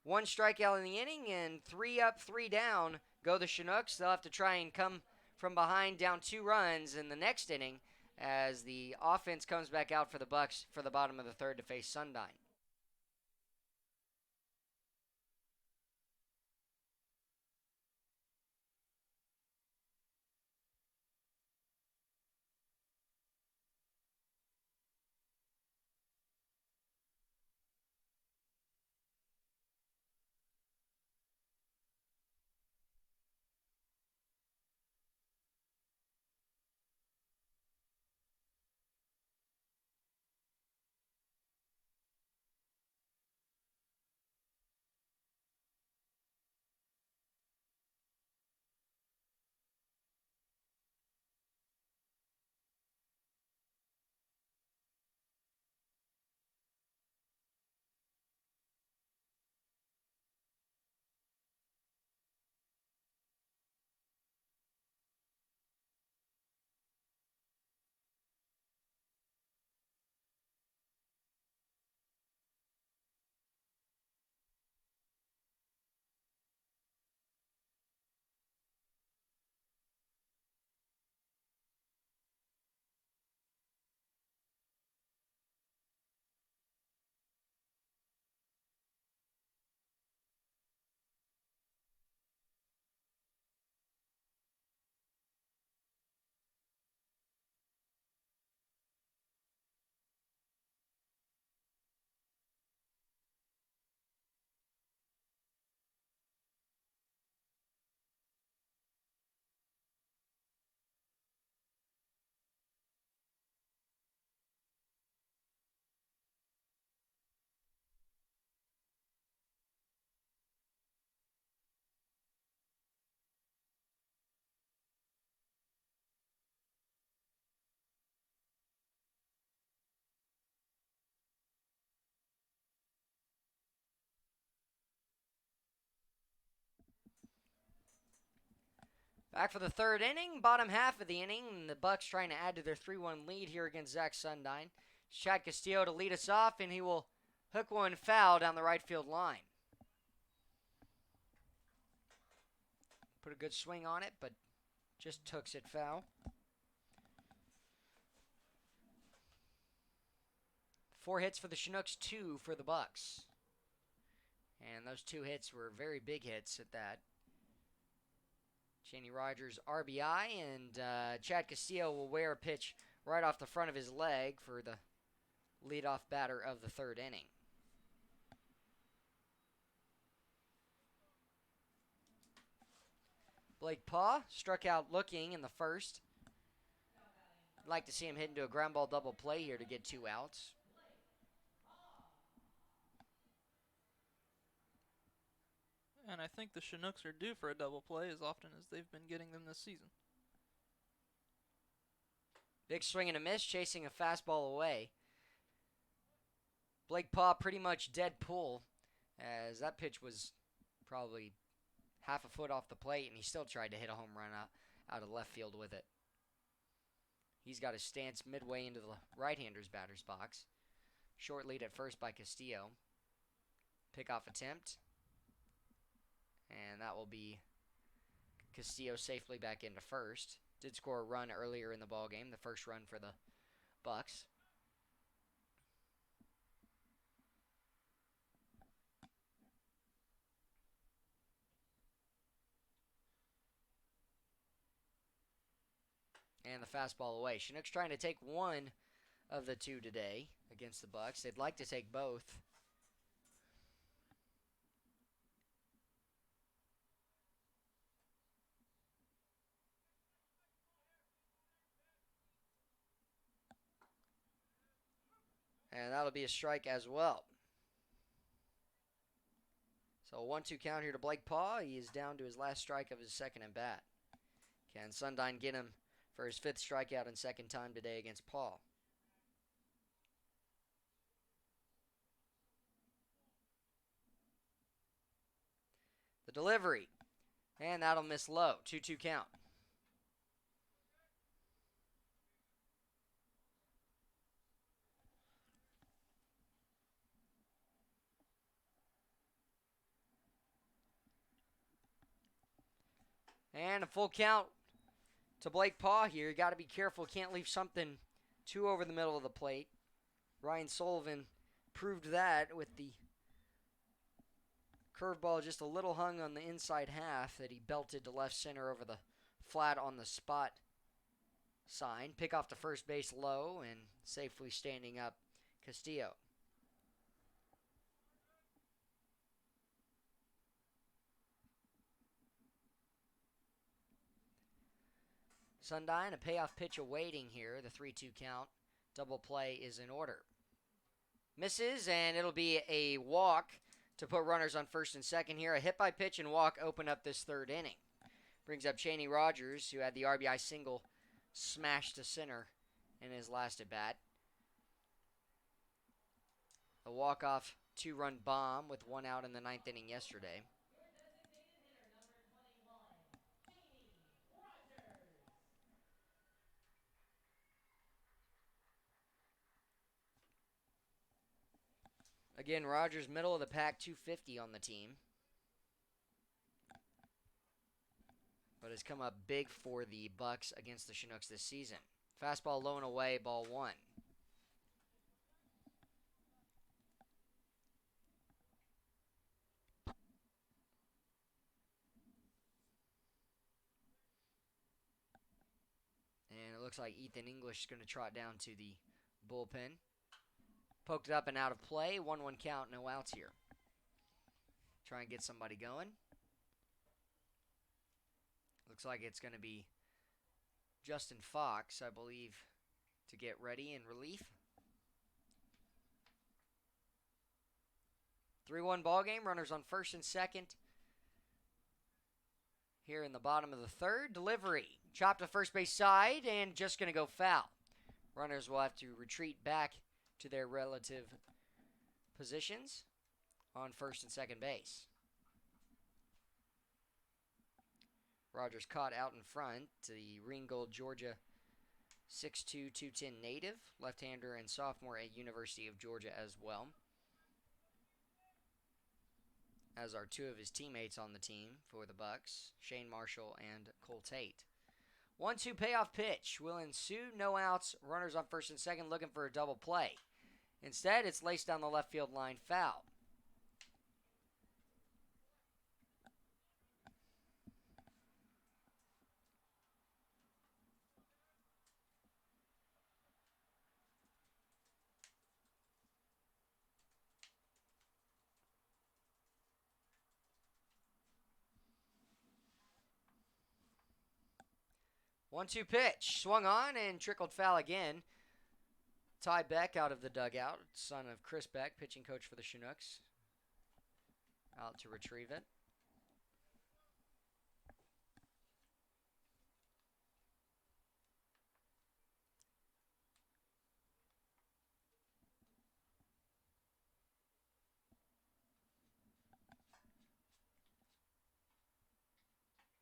1 strikeout in the inning, and 3 up, 3 down go the Chinooks. They'll have to try and come from behind down 2 runs in the next inning as the offense comes back out for the Bucs for the bottom of the 3rd to face Sundine. Back for the third inning, bottom half of the inning. The Bucs trying to add to their 3-1 lead here against Zach Sundine. It's Chad Castillo to lead us off, and he will hook one foul down the right field line. Put a good swing on it, but just hooks it foul. 4 hits for the Chinooks, 2 for the Bucs. And those 2 hits were very big hits at that. Cheney Rogers RBI, and Chad Castillo will wear a pitch right off the front of his leg for the leadoff batter of the third inning. Blake Paw struck out looking in the first. I'd like to see him hit into a ground ball double play here to get 2 outs. And I think the Chinooks are due for a double play as often as they've been getting them this season. Big swing and a miss, chasing a fastball away. Blake Paw pretty much dead pull, as that pitch was probably half a foot off the plate, and he still tried to hit a home run out of left field with it. He's got his stance midway into the right-hander's batter's box. Short lead at first by Castillo. Pickoff attempt. And that will be Castillo safely back into first. Did score a run earlier in the ballgame, the first run for the Bucs. And the fastball away. Chinooks trying to take one of the 2 today against the Bucs. They'd like to take both. And that'll be a strike as well. So a 1-2 count here to Blake Paw. He is down to his last strike of his second at bat. Can Sundine get him for his 5th strikeout and second time today against Paw? The delivery. And that'll miss low. 2-2 count. And a full count to Blake Paw here. You got to be careful. Can't leave something too over the middle of the plate. Ryan Sullivan proved that with the curveball just a little hung on the inside half that he belted to left center over the flat on the spot sign. Pick off to first base low and safely standing up Castillo. Sundine, a payoff pitch awaiting here. The 3-2 count. Double play is in order. Misses, and it'll be a walk to put runners on first and second here. A hit by pitch and walk open up this third inning. Brings up Cheney Rogers, who had the RBI single smashed to center in his last at bat. A walk-off 2-run bomb with 1 out in the 9th inning yesterday. Again, Rogers, middle of the pack, 250 on the team. But has come up big for the Bucs against the Chinooks this season. Fastball low and away, ball 1. And it looks like Ethan English is going to trot down to the bullpen. Poked it up and out of play. 1-1 count, no outs here. Try and get somebody going. Looks like it's going to be Justin Fox, I believe, to get ready in relief. 3-1 ball game. Runners on first and second. Here in the bottom of the third. Delivery. Chopped to first base side and just going to go foul. Runners will have to retreat back to their relative positions on first and second base. Rogers caught out in front. The Ringgold, Georgia 6'2", 210 native, left-hander and sophomore at University of Georgia as well. As are two of his teammates on the team for the Bucs, Shane Marshall and Cole Tate. 1-2 payoff pitch will ensue. No outs. Runners on first and second looking for a double play. Instead, it's laced down the left field line, foul. One-two pitch. Swung on and trickled foul again. Ty Beck out of the dugout, son of Chris Beck, pitching coach for the Chinooks. Out to retrieve it.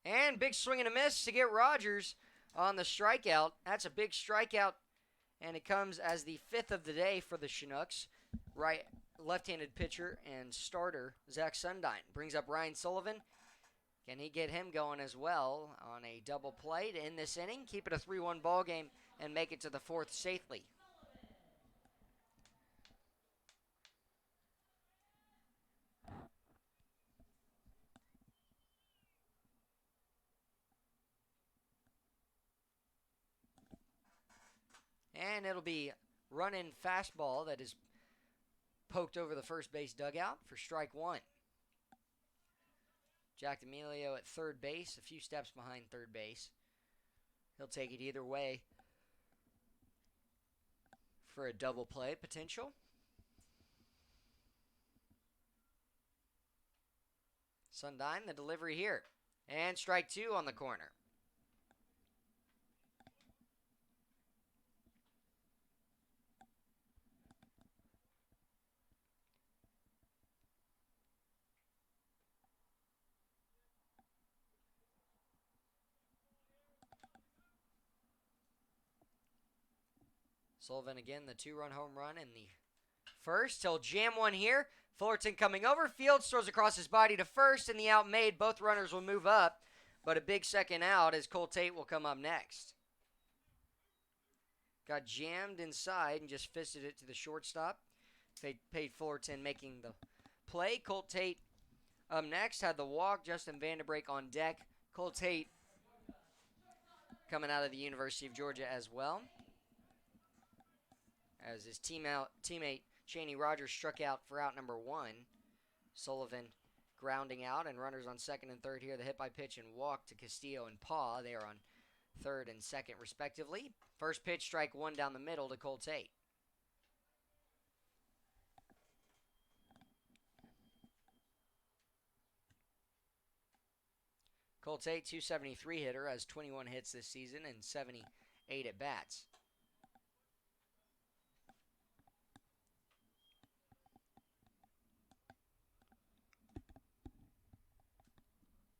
And big swing and a miss to get Rogers on the strikeout. That's a big strikeout, and it comes as the 5th of the day for the Chinooks. Left-handed pitcher and starter Zach Sundine brings up Ryan Sullivan. Can he get him going as well on a double play to end this inning, keep it a 3-1 ball game, and make it to the 4th safely? And it'll be run-in fastball that is poked over the first base dugout for strike one. Jack D'Amelio at third base, a few steps behind third base. He'll take it either way for a double play potential. Sundine, the delivery here. And strike two on the corner. Sullivan again, the 2-run home run in the first. He'll jam one here. Fullerton coming over. Fields throws across his body to first, and the out made. Both runners will move up, but a big second out as Cole Tate will come up next. Got jammed inside and just fisted it to the shortstop. Paid Fullerton making the play. Cole Tate up next. Had the walk. Justin Vanderbrake on deck. Cole Tate coming out of the University of Georgia as well, as his teammate Cheney Rogers struck out for out number one. Sullivan grounding out, and runners on second and third here. The hit by pitch and walk to Castillo and Paw. They are on third and second respectively. First pitch, strike one down the middle to Cole Tate. Cole Tate, 273 hitter, has 21 hits this season and 78 at bats.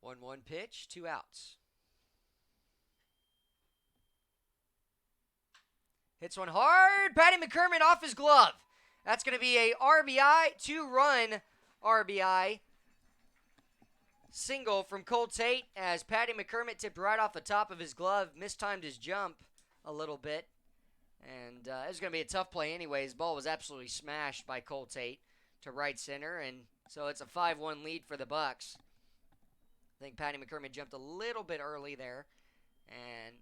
1-1 pitch, 2 outs. Hits one hard. Patty McCormick off his glove. That's going to be a RBI, 2-run RBI single from Cole Tate, as Patty McCormick tipped right off the top of his glove, mistimed his jump a little bit. And it was going to be a tough play anyways. Ball was absolutely smashed by Cole Tate to right center, and so it's a 5-1 lead for the Bucs. I think Patty McCormick jumped a little bit early there, and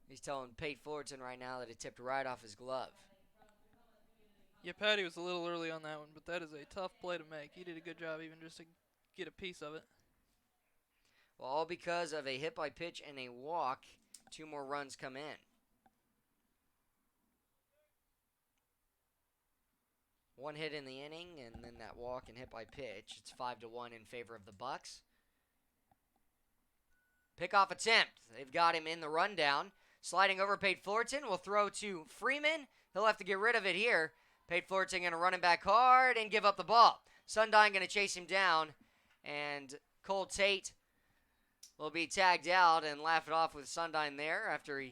he's telling Pate Fullerton right now that it tipped right off his glove. Yeah, Patty was a little early on that one, but that is a tough play to make. He did a good job even just to get a piece of it. Well, all because of a hit by pitch and a walk. 2 more runs come in. One hit in the inning, and then that walk and hit by pitch. It's 5-1 in favor of the Bucs. Pickoff attempt. They've got him in the rundown. Sliding over, Pate Fullerton will throw to Freeman. He'll have to get rid of it here. Pate Fullerton going to run him back hard and give up the ball. Sundine going to chase him down, and Cole Tate will be tagged out and laugh it off with Sundine there after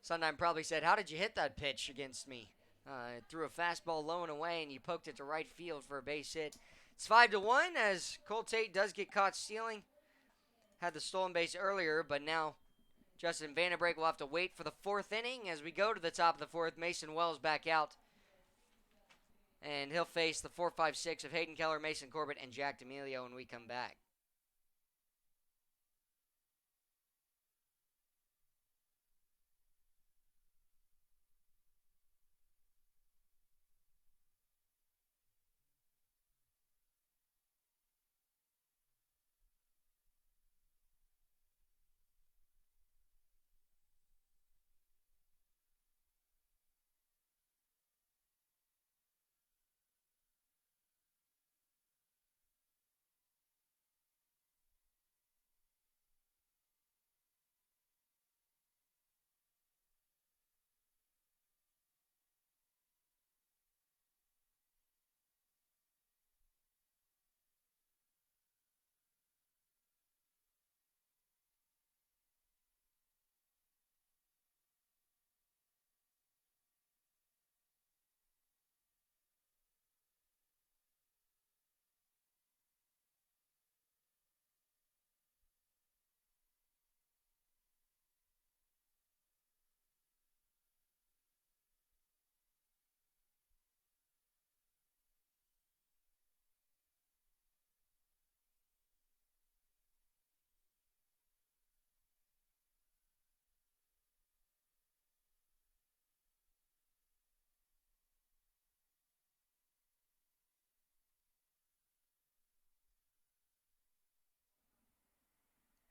Sundine probably said, "How did you hit that pitch against me? Threw a fastball low and away, and you poked it to right field for a base hit." It's 5-1 as Cole Tate does get caught stealing. Had the stolen base earlier, but now Justin Vandenbrake will have to wait for the fourth inning as we go to the top of the fourth. Mason Wells back out, and he'll face the 4-5-6 of Hayden Keller, Mason Corbett, and Jack D'Amelio when we come back.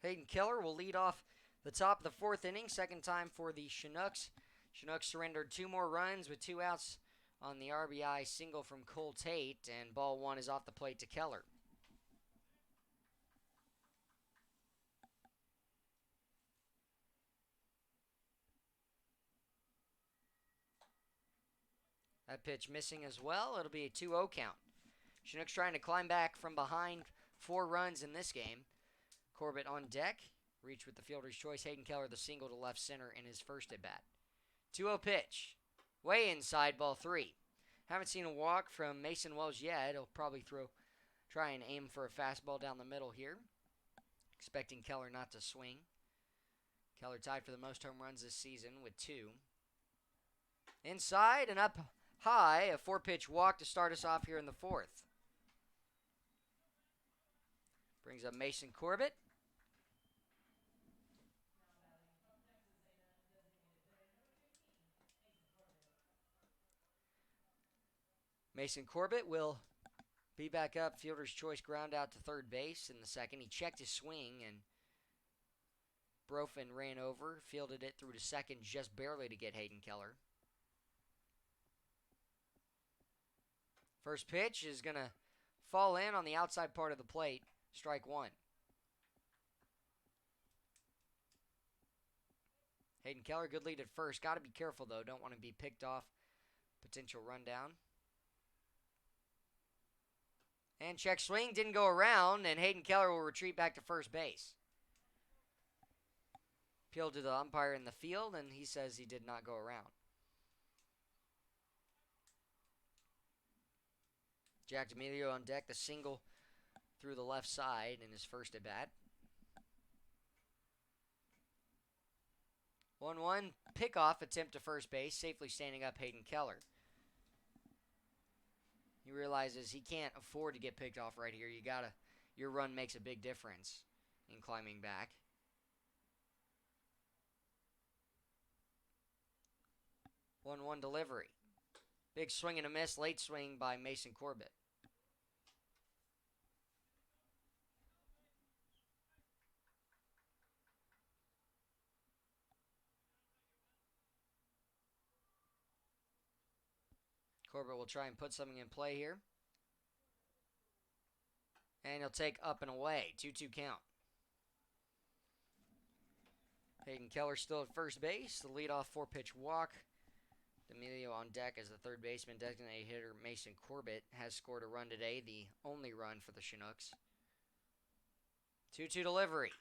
Hayden Keller will lead off the top of the fourth inning, second time for the Chinooks. Chinooks surrendered 2 more runs with 2 outs on the RBI single from Cole Tate, and ball 1 is off the plate to Keller. That pitch missing as well. It'll be a 2-0 count. Chinooks trying to climb back from behind 4 runs in this game. Corbett on deck. Reach with the fielder's choice. Hayden Keller the single to left center in his first at bat. 2-0 pitch. Way inside, ball 3. Haven't seen a walk from Mason Wells yet. He'll probably try and aim for a fastball down the middle here. Expecting Keller not to swing. Keller tied for the most home runs this season with 2. Inside and up high. A 4-pitch walk to start us off here in the fourth. Brings up Mason Corbett. Mason Corbett will be back up. Fielder's choice ground out to third base in the second. He checked his swing, and Brofin ran over, fielded it through to second just barely to get Hayden Keller. First pitch is going to fall in on the outside part of the plate. Strike 1. Hayden Keller, good lead at first. Got to be careful, though. Don't want to be picked off. Potential rundown. And check swing, didn't go around, and Hayden Keller will retreat back to first base. Appealed to the umpire in the field, and he says he did not go around. Jack D'Amelio on deck, the single through the left side in his first at bat. 1-1 pickoff attempt to first base, safely standing up Hayden Keller. He realizes he can't afford to get picked off right here. Your run makes a big difference in climbing back. 1-1 delivery. Big swing and a miss, late swing by Mason Corbett. Corbett will try and put something in play here. And he'll take up and away. 2-2 count. Hayden Keller still at first base. The leadoff 4-pitch walk. D'Amelio on deck as the third baseman. Designated hitter Mason Corbett has scored a run today, the only run for the Chinooks. 2-2 delivery.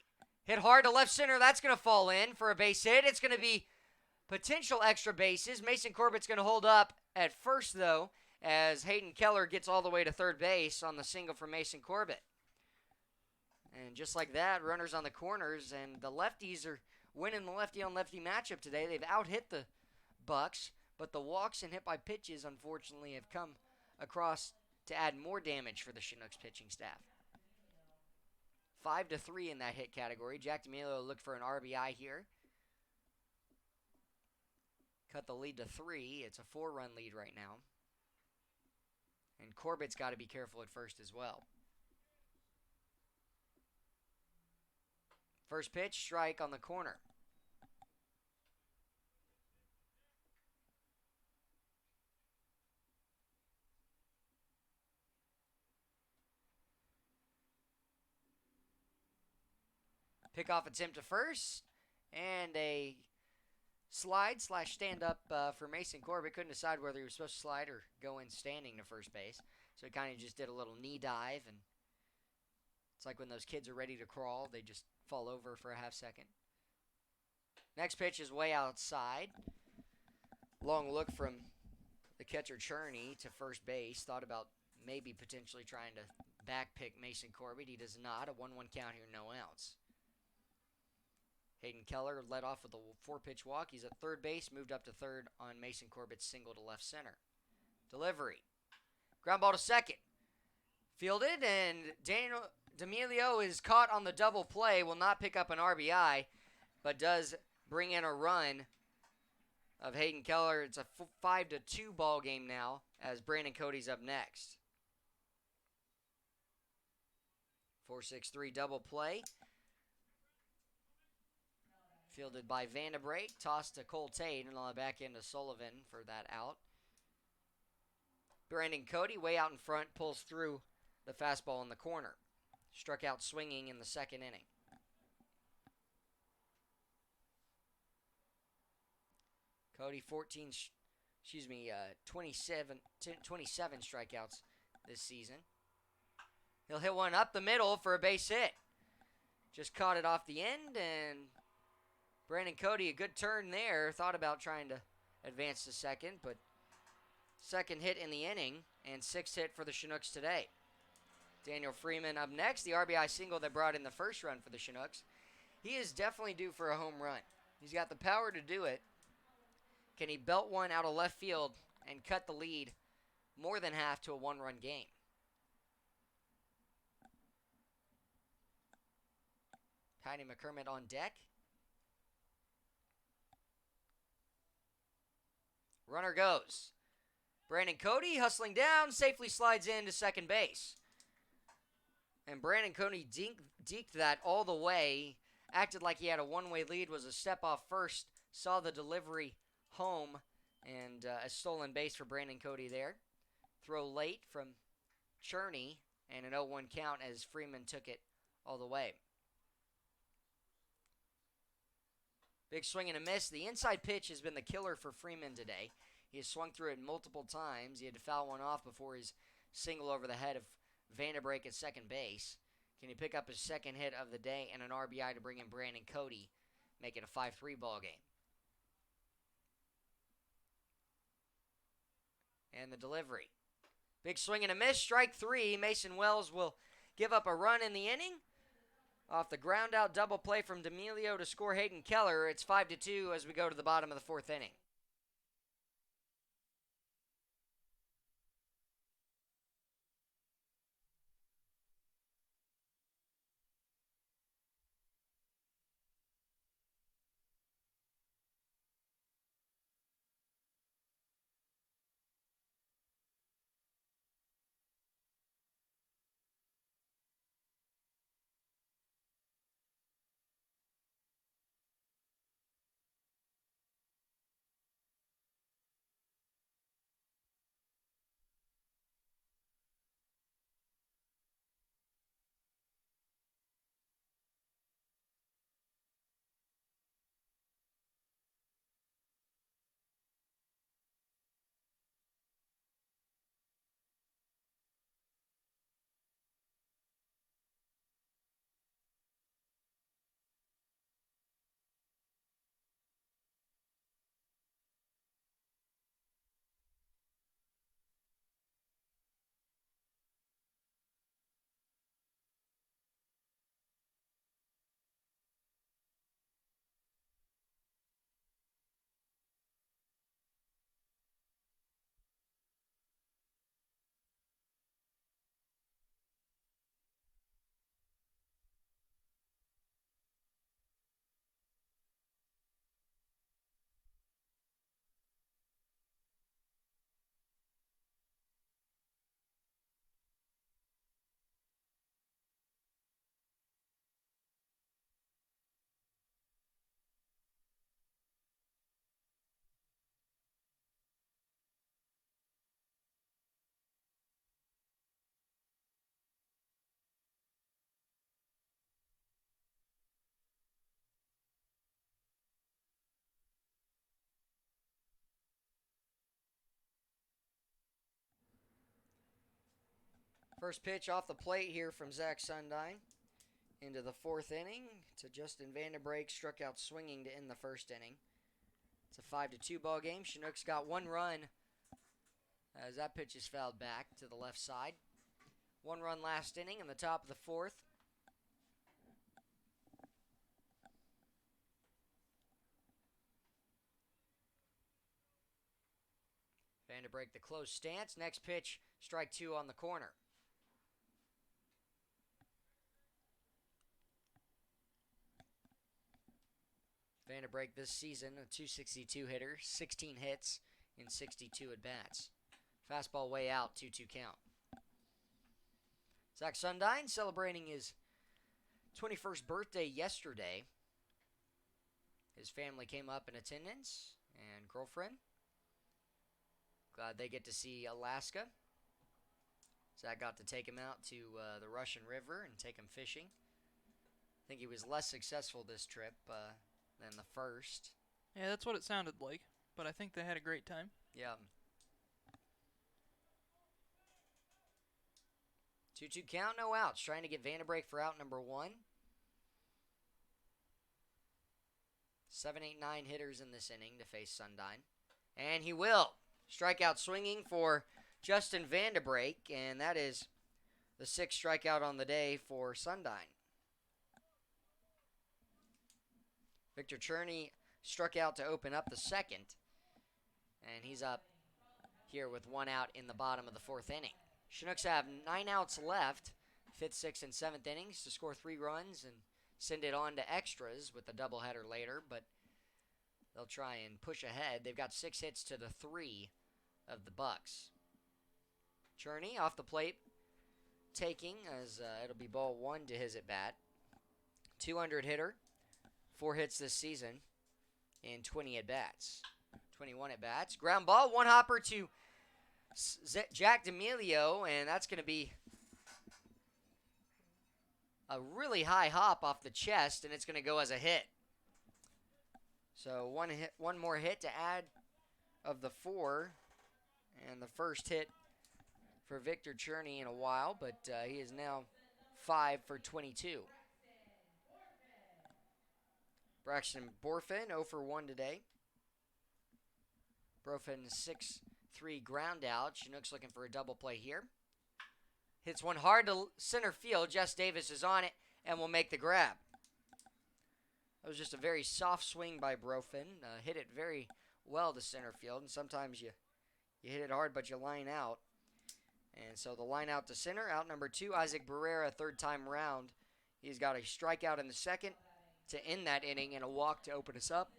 Hit hard to left center. That's going to fall in for a base hit. It's going to be potential extra bases. Mason Corbett's going to hold up at first, though, as Hayden Keller gets all the way to third base on the single from Mason Corbett. And just like that, runners on the corners, and the lefties are winning the lefty-on-lefty matchup today. They've out-hit the Bucs, but the walks and hit by pitches, unfortunately, have come across to add more damage for the Chinooks pitching staff. 5-3 in that hit category. Jack D'Amelio looked for an RBI here. Cut the lead to 3. It's a 4-run lead right now. And Corbett's got to be careful at first as well. First pitch, strike on the corner. Pickoff attempt to first, and a slide/stand up for Mason Corbett. Couldn't decide whether he was supposed to slide or go in standing to first base. So he kind of just did a little knee dive, and it's like when those kids are ready to crawl, they just fall over for a half second. Next pitch is way outside. Long look from the catcher Cherney to first base. Thought about maybe potentially trying to back pick Mason Corbett. He does not. A 1-1 count here, no outs. Hayden Keller led off with a 4-pitch walk. He's at third base, moved up to third on Mason Corbett's single to left center. Delivery. Ground ball to second. Fielded, and Daniel D'Amelio is caught on the double play. Will not pick up an RBI, but does bring in a run of Hayden Keller. It's a 5-2 ball game now as Brandon Cody's up next. 4-6-3 double play. Fielded by Vanderbrake, tossed to Cole Tate, and on the back end to Sullivan for that out. Brandon Cody, way out in front, pulls through the fastball in the corner. Struck out swinging in the second inning. Cody 27 strikeouts this season. He'll hit one up the middle for a base hit. Just caught it off the end, and Brandon Cody, a good turn there. Thought about trying to advance to second, but second hit in the inning and 6th hit for the Chinooks today. Daniel Freeman up next, the RBI single that brought in the first run for the Chinooks. He is definitely due for a home run. He's got the power to do it. Can he belt one out of left field and cut the lead more than half to a 1-run game? Patty McCormick on deck. Runner goes. Brandon Cody hustling down, safely slides into second base. And Brandon Cody deked that all the way. Acted like he had a one-way lead, was a step off first. Saw the delivery home, and a stolen base for Brandon Cody there. Throw late from Cherney, and an 0-1 count as Freeman took it all the way. Big swing and a miss. The inside pitch has been the killer for Freeman today. He has swung through it multiple times. He had to foul one off before his single over the head of Vanderbrake at second base. Can he pick up his second hit of the day and an RBI to bring in Brandon Cody, make it a 5-3 ball game? And the delivery. Big swing and a miss. Strike 3. Mason Wells will give up a run in the inning. Off the ground out double play from D'Amelio to score Hayden Keller. It's 5-2 as we go to the bottom of the 4th inning. First pitch off the plate here from Zach Sundine into the fourth inning to Justin Vanderbrake, struck out swinging to end the first inning. It's a 5-2 ball game. Chinooks got one run as that pitch is fouled back to the left side. One run last inning in the top of the fourth. Vanderbrake the close stance. Next pitch, strike two on the corner. Vanderbrake this season, a .262 hitter, 16 hits in 62 at-bats. Fastball way out, 2-2 count. Zach Sundine celebrating his 21st birthday yesterday. His family came up in attendance, and girlfriend. Glad they get to see Alaska. Zach got to take him out to the Russian River and take him fishing. I think he was less successful this trip than the first. Yeah, that's what it sounded like, but I think they had a great time. Yeah. 2-2 count, no outs. Trying to get Vanderbrake for out number one. 7, 8, 9 hitters in this inning to face Sundine. And he will. Strikeout swinging for Justin Vanderbrake, and that is the 6th strikeout on the day for Sundine. Victor Cherney struck out to open up the second, and he's up here with one out in the bottom of the fourth inning. Chinooks have 9 outs left, 5th, 6th, and 7th innings to score 3 runs and send it on to extras with a doubleheader later, but they'll try and push ahead. They've got 6 hits to the 3 of the Bucs. Cherney off the plate, taking as it'll be ball 1 to his at-bat. 200 hitter, 4 hits this season in 20 at-bats. 21 at-bats. Ground ball, one hopper to Jack D'Amelio, and that's going to be a really high hop off the chest, and it's going to go as a hit. So one more hit to add of the 4, and the first hit for Victor Cherney in a while, but he is now 5 for 22. Braxton Borfin 0 for 1 today. Borfin 6-3 ground out. Chinooks looking for a double play here. Hits one hard to center field. Jess Davis is on it and will make the grab. That was just a very soft swing by Borfin. Hit it very well to center field, and sometimes you hit it hard, but you line out. And so the line out to center, out number 2, Isaac Barrera, third time round. He's got a strikeout in the second to end that inning and a walk to open us up.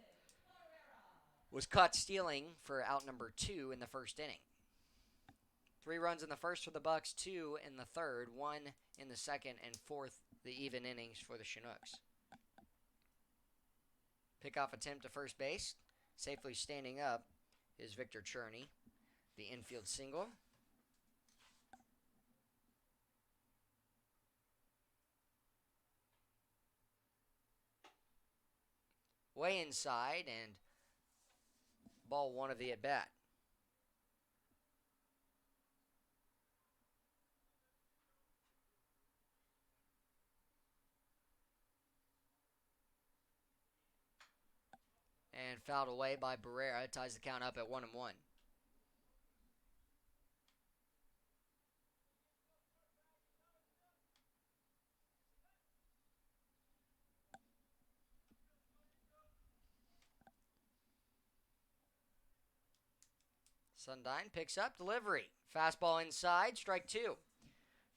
Was caught stealing for out number 2 in the first inning. 3 runs in the first for the Bucs, 2 in the third, 1 in the second, and 4th the even innings for the Chinooks. Pickoff attempt to first base. Safely standing up is Victor Cherney. The infield single. Way inside, and ball 1 of the at-bat. And fouled away by Barrera. Ties the count up at 1-1. Sundine picks up delivery. Fastball inside, strike 2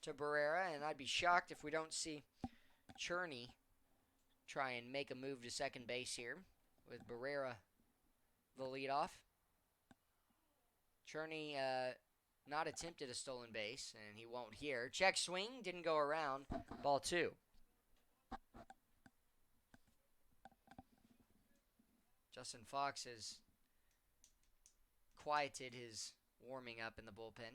to Barrera, and I'd be shocked if we don't see Cherney try and make a move to second base here with Barrera the leadoff. Cherney not attempted a stolen base, and he won't here. Check swing, didn't go around. Ball 2. Justin Fox has quieted his warming up in the bullpen.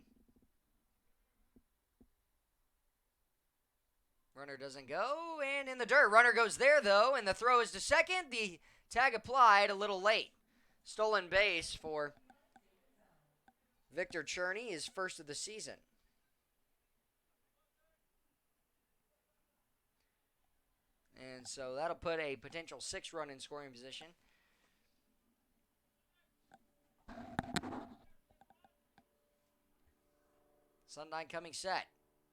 Runner doesn't go, and in the dirt. Runner goes there, though, and the throw is to second. The tag applied a little late. Stolen base for Victor Cherney, his first of the season. And so that'll put a potential 6-run in scoring position. Sundyne coming set.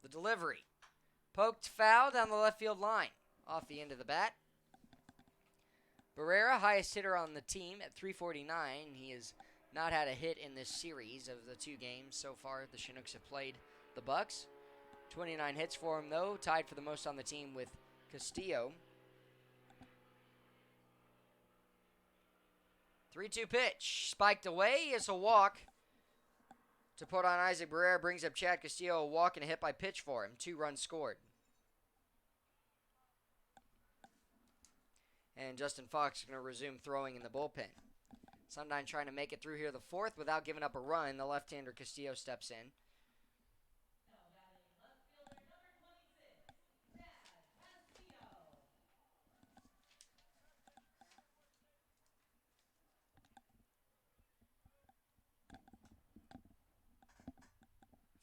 The delivery. Poked foul down the left field line. Off the end of the bat. Barrera, highest hitter on the team at 349. He has not had a hit in this series of the 2 games so far. The Chinooks have played the Bucs. 29 hits for him, though. Tied for the most on the team with Castillo. 3-2 pitch. Spiked away. It's a walk to put on Isaac Barrera. Brings up Chad Castillo. A walk and a hit by pitch for him. 2 runs scored. And Justin Fox is going to resume throwing in the bullpen. Sundyne trying to make it through here the 4th without giving up a run. The left-hander Castillo steps in.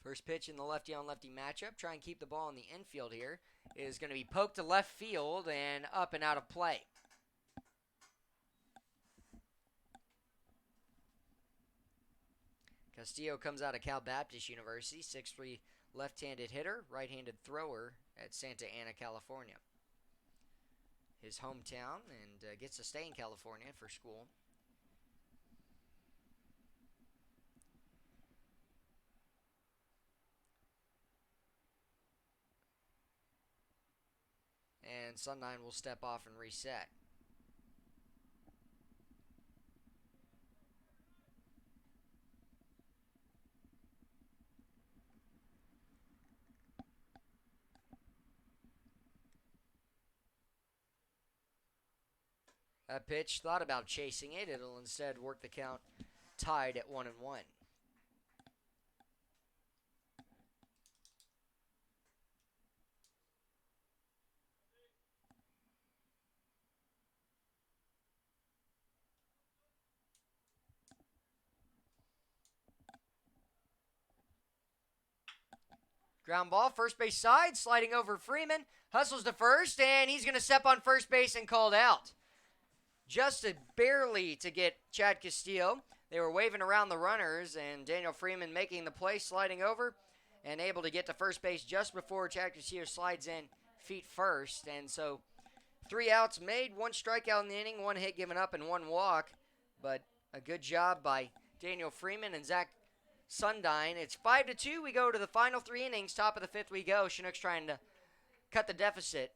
First pitch in the lefty-on-lefty matchup. Try and keep the ball in the infield here. Is going to be poked to left field and up and out of play. Castillo comes out of Cal Baptist University. 6'3" left-handed hitter, right-handed thrower at Santa Ana, California. His hometown, and gets to stay in California for school. And Sundyne will step off and reset. That pitch, thought about chasing it. It'll instead work the count tied at 1-1. Ground ball, first base side, sliding over Freeman. Hustles to first, and he's going to step on first base and called out. Just barely to get Chad Castillo. They were waving around the runners, and Daniel Freeman making the play, sliding over, and able to get to first base just before Chad Castillo slides in feet first. And so 3 outs made, 1 strikeout in the inning, 1 hit given up, and 1 walk. But a good job by Daniel Freeman and Zach Sundyne. It's 5-2. We go to the final 3 innings. Top of the 5th we go. Chinooks trying to cut the deficit.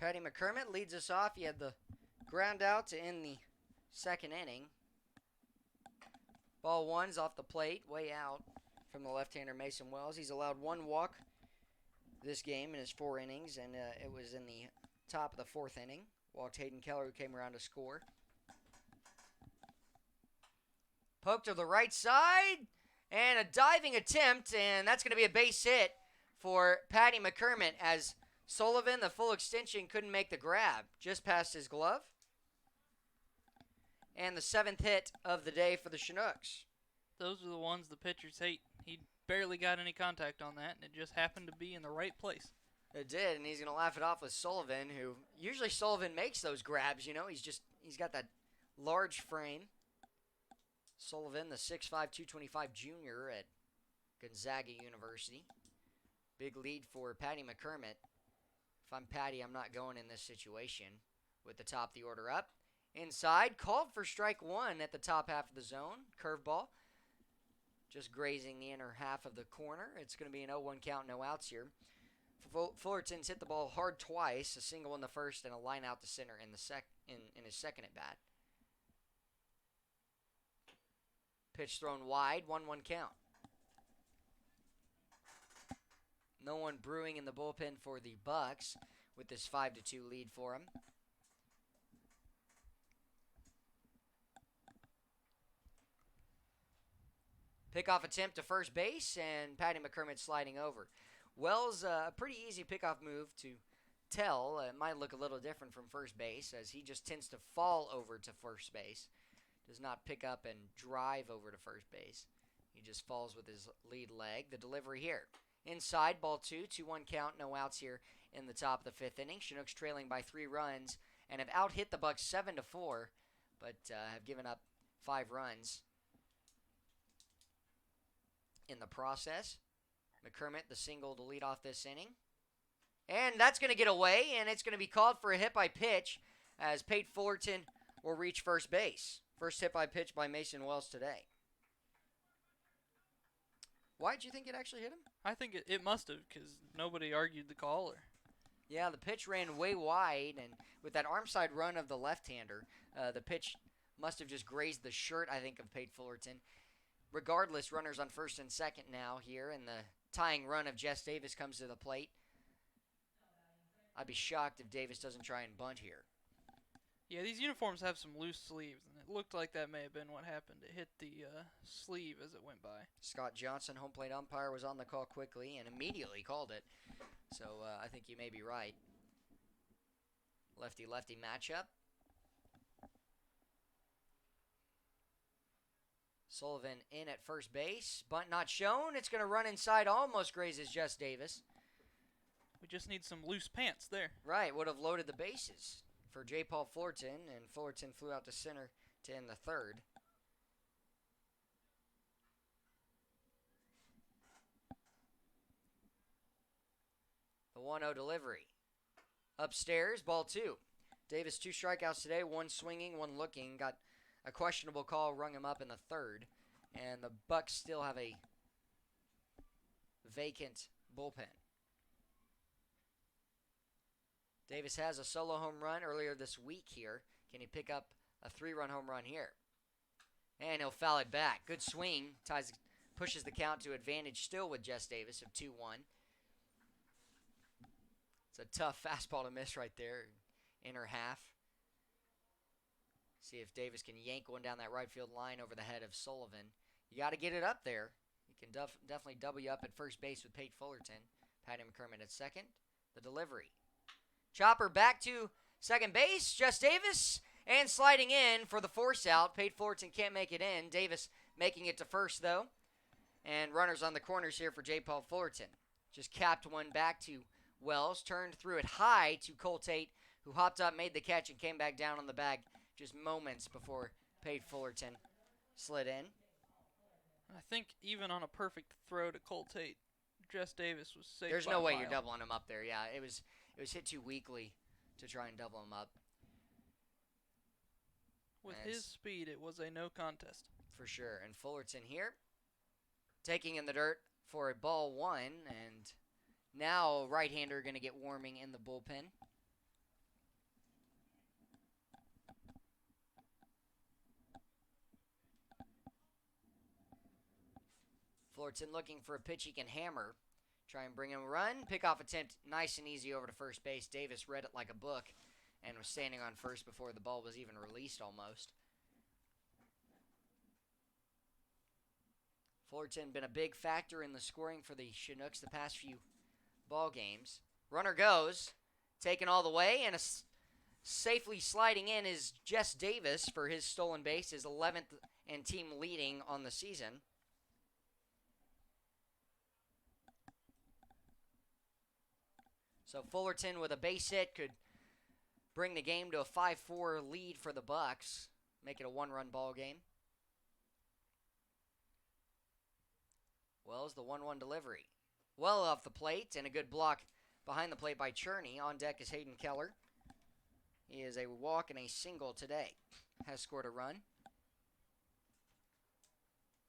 Patty McCormick leads us off. He had the ground out to end the 2nd inning. Ball 1's off the plate, way out from the left-hander Mason Wells. He's allowed 1 walk this game in his 4 innings, and it was in the top of the 4th inning. Walked Hayden Keller, who came around to score. Poke to the right side, and a diving attempt, and that's going to be a base hit for Patty McCormick as Sullivan, the full extension, couldn't make the grab. Just past his glove. And the 7th hit of the day for the Chinooks. Those are the ones the pitchers hate. He barely got any contact on that, and it just happened to be in the right place. It did, and he's going to laugh it off with Sullivan, who usually Sullivan makes those grabs, he's got that large frame. Sullivan, the 6'5", 225 junior at Gonzaga University. Big lead for Patty McCormick. If I'm Patty, I'm not going in this situation. With the top of the order up. Inside, called for strike one at the top half of the zone. Curveball. Just grazing the inner half of the corner. It's going to be an 0-1 count, no outs here. Fullerton's hit the ball hard twice. A single in the first and a line out to center in his second at bat. Pitch thrown wide, 1-1 count. No one brewing in the bullpen for the Bucs with this 5-2 lead for them. Pickoff attempt to first base, and Patty McCormick sliding over. Wells, a pretty easy pickoff move to tell. It might look a little different from first base, as he just tends to fall over to first base. Does not pick up and drive over to first base. He just falls with his lead leg. The delivery here. Inside, ball 2, 2-1 count, no outs here in the top of the fifth inning. Chinooks trailing by 3 runs and have out-hit the Bucs 7-4, but have given up 5 runs in the process. McCormick, the single to lead off this inning. And that's going to get away, and it's going to be called for a hit by pitch as Pate Fullerton will reach first base. First hit by pitch by Mason Wells today. Why did you think it actually hit him? I think it must have, because nobody argued the call. Yeah, the pitch ran way wide, and with that arm side run of the left-hander, the pitch must have just grazed the shirt, I think, of Pate Fullerton. Regardless, runners on first and second now here, and the tying run of Jess Davis comes to the plate. I'd be shocked if Davis doesn't try and bunt here. Yeah, these uniforms have some loose sleeves, and it looked like that may have been what happened. It hit the sleeve as it went by. Scott Johnson, home plate umpire, was on the call quickly and immediately called it. So I think you may be right. Lefty-lefty matchup. Sullivan in at first base. Bunt not shown. It's going to run inside. Almost grazes Jess Davis. We just need some loose pants there. Right, would have loaded the bases for J. Paul Fullerton, and Fullerton flew out to center to end the third. The 1-0 delivery. Upstairs, ball 2. Davis 2 strikeouts today, 1 swinging, 1 looking. Got a questionable call, rung him up in the third. And the Bucs still have a vacant bullpen. Davis has a solo home run earlier this week here. Can he pick up a 3-run home run here? And he'll foul it back. Good swing. Pushes the count to advantage still with Jess Davis of 2-1. It's a tough fastball to miss right there. Inner half. See if Davis can yank one down that right field line over the head of Sullivan. You got to get it up there. You can definitely double you up at first base with Pate Fullerton. Patty McCormick at second. The delivery. Chopper back to second base. Jess Davis. And sliding in for the force out. Pate Fullerton can't make it in. Davis making it to first, though. And runners on the corners here for J. Paul Fullerton. Just capped one back to Wells. Turned through it high to Cole Tate, who hopped up, made the catch, and came back down on the bag just moments before Pate Fullerton slid in. I think even on a perfect throw to Cole Tate, Jess Davis was safe. There's by no a way mile. you're doubling him up there. Yeah, it was hit too weakly to try and double him up. With his speed, it was a no contest. For sure. And Fullerton here, taking in the dirt for a ball 1, and now right-hander going to get warming in the bullpen. Fullerton looking for a pitch he can hammer. Try and bring him a run. Pickoff attempt nice and easy over to first base. Davis read it like a book and was standing on first before the ball was even released almost. Fullerton been a big factor in the scoring for the Chinooks the past few ball games. Runner goes. Taken all the way, and safely sliding in is Jess Davis for his stolen base, his 11th and team leading on the season. So Fullerton with a base hit could bring the game to a 5-4 lead for the Bucs, make it a one-run ball game. Wells, the 1-1 delivery. Well off the plate, and a good block behind the plate by Cherney. On deck is Hayden Keller. He is a walk and a single today. Has scored a run.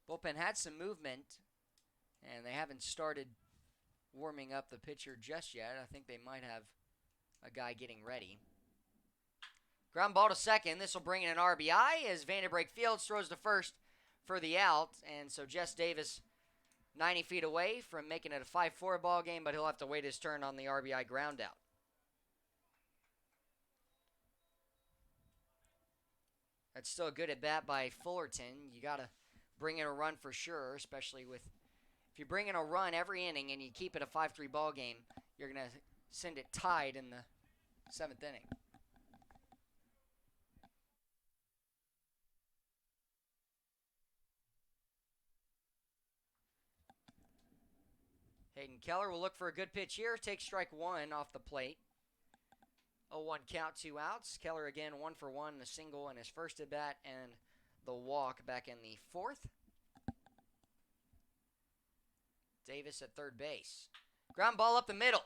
Bullpen had some movement, and they haven't started warming up the pitcher just yet. I think they might have a guy getting ready. Ground ball to second. This will bring in an RBI as Vanderbrake Fields throws to first for the out. And so Jess Davis 90 feet away from making it a 5-4 ball game, but he'll have to wait his turn on the RBI ground out. That's still a good at bat by Fullerton. You got to bring in a run for sure, especially with if you bring in a run every inning and you keep it a 5-3 ball game, you're going to send it tied in the 7th inning. Hayden Keller will look for a good pitch here. Takes strike one off the plate. 0-1 count, 2 outs. Keller again 1 for 1, a single in his first at bat and the walk back in the 4th. Davis at third base. Ground ball up the middle.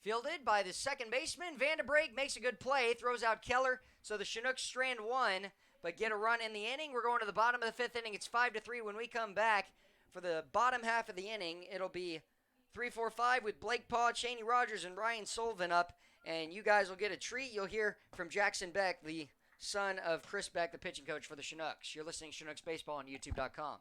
Fielded by the second baseman. Vanderbrake makes a good play, throws out Keller. So the Chinooks strand one, but get a run in the inning. We're going to the bottom of the 5th inning. It's 5-3 when we come back. For the bottom half of the inning, it'll be 3-4-5 with Blake Paw, Cheney Rogers, and Ryan Sullivan up. And you guys will get a treat. You'll hear from Jackson Beck, the son of Chris Beck, the pitching coach for the Chinooks. You're listening to Chinooks Baseball on YouTube.com.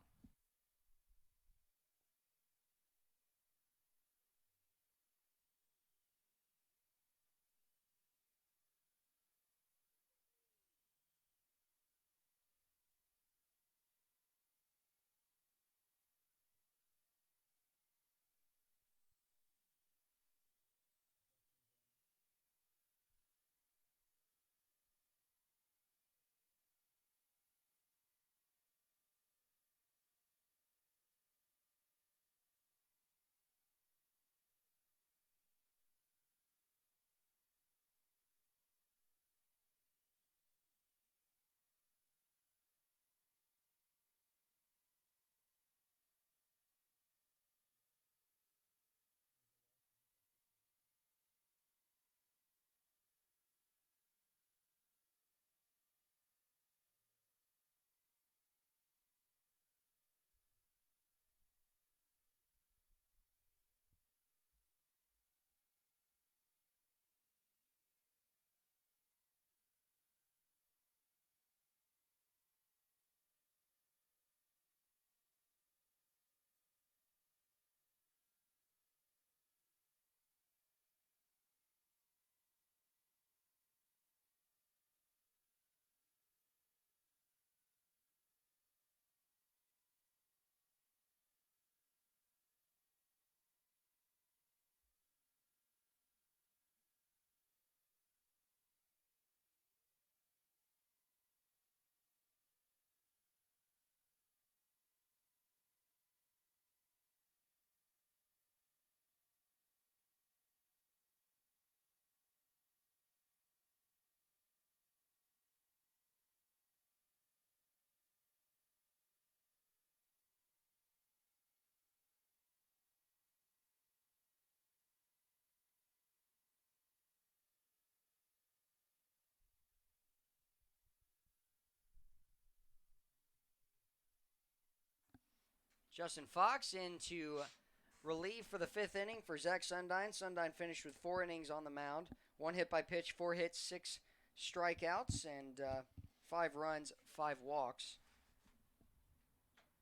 Justin Fox into relief for the 5th inning for Zach Sundine. Sundine finished with 4 innings on the mound. 1 hit by pitch, 4 hits, 6 strikeouts, and 5 runs, 5 walks.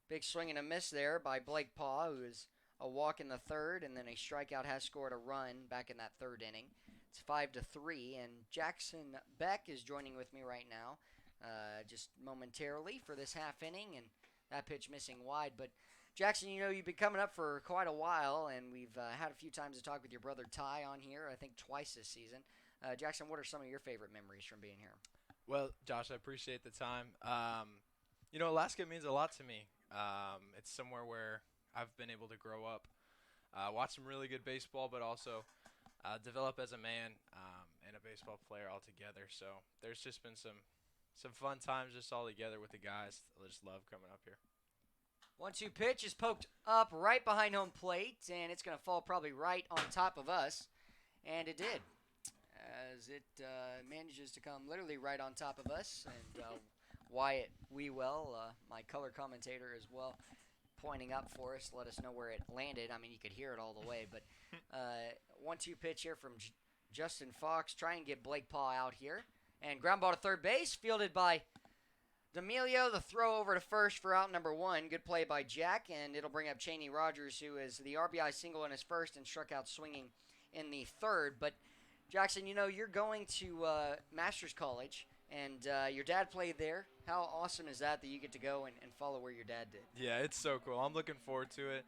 Big swing and a miss there by Blake Paw, who is a walk in the 3rd, and then a strikeout, has scored a run back in that 3rd inning. It's 5-3, and Jackson Beck is joining with me right now, just momentarily for this half inning, and that pitch missing wide. But Jackson, you know, you've been coming up for quite a while, and we've had a few times to talk with your brother Ty on here, I think twice this season. Jackson, what are some of your favorite memories from being here? Well, Josh, I appreciate the time. You know, Alaska means a lot to me. It's somewhere where I've been able to grow up, watch some really good baseball, but also develop as a man and a baseball player altogether. So there's just been some fun times just all together with the guys. I just love coming up here. 1-2 pitch is poked up right behind home plate, and it's going to fall probably right on top of us. And it did, as it manages to come literally right on top of us. And Wyatt Wewell, my color commentator as well, pointing up for us, let us know where it landed. I mean, you could hear it all the way. But 1-2 pitch here from Justin Fox. Try and get Blake Paul out here. And ground ball to third base, fielded by D'Amelio. The throw over to first for out number 1. Good play by Jack, and it'll bring up Cheney Rogers, who is the RBI single in his first and struck out swinging in the third. But, Jackson, you know, you're going to Masters College, and your dad played there. How awesome is that you get to go and follow where your dad did? Yeah, it's so cool. I'm looking forward to it.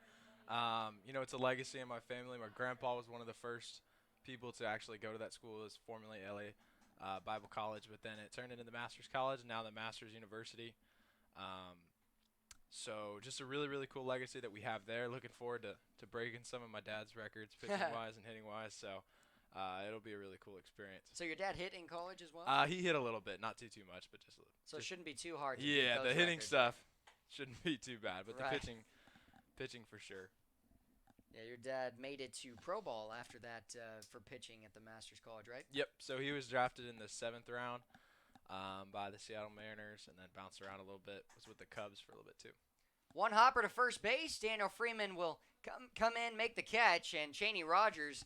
You know, it's a legacy in my family. My grandpa was one of the first people to actually go to that school. It was formerly LA Bible College, but then it turned into the Masters College, and now the Masters University. So just a really, really cool legacy that we have there. Looking forward to breaking some of my dad's records, pitching-wise and hitting-wise. So it'll be a really cool experience. So your dad hit in college as well? He hit a little bit, not too much, but just a little. So it shouldn't be too hard to yeah, beat the those hitting records. stuff shouldn't be too bad, but Right. the pitching for sure. Yeah, your dad made it to pro ball after that for pitching at the Masters College, right? Yep. So he was drafted in the 7th round by the Seattle Mariners, and then bounced around a little bit. Was with the Cubs for a little bit too. One hopper to first base. Daniel Freeman will come in, make the catch, and Cheney Rogers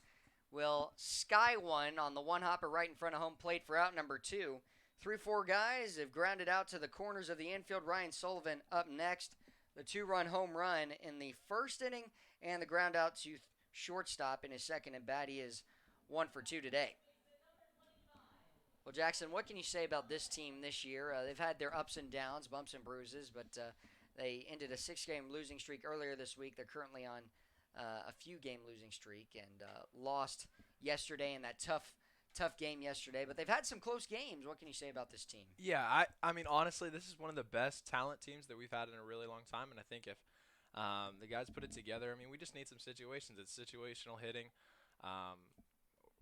will sky one on the one hopper right in front of home plate for out number 2. 3-4 guys have grounded out to the corners of the infield. Ryan Sullivan up next. The 2-run home run in the first inning, and the ground out to shortstop in his second at bat. He is 1 for 2 today. Well, Jackson, what can you say about this team this year? They've had their ups and downs, bumps and bruises, but they ended a 6-game losing streak earlier this week. They're currently on a few-game losing streak and lost yesterday in that tough game yesterday. But they've had some close games. What can you say about this team? Yeah, I mean, honestly, this is one of the best talent teams that we've had in a really long time, and I think if the guys put it together, I mean, we just need some situations. It's situational hitting,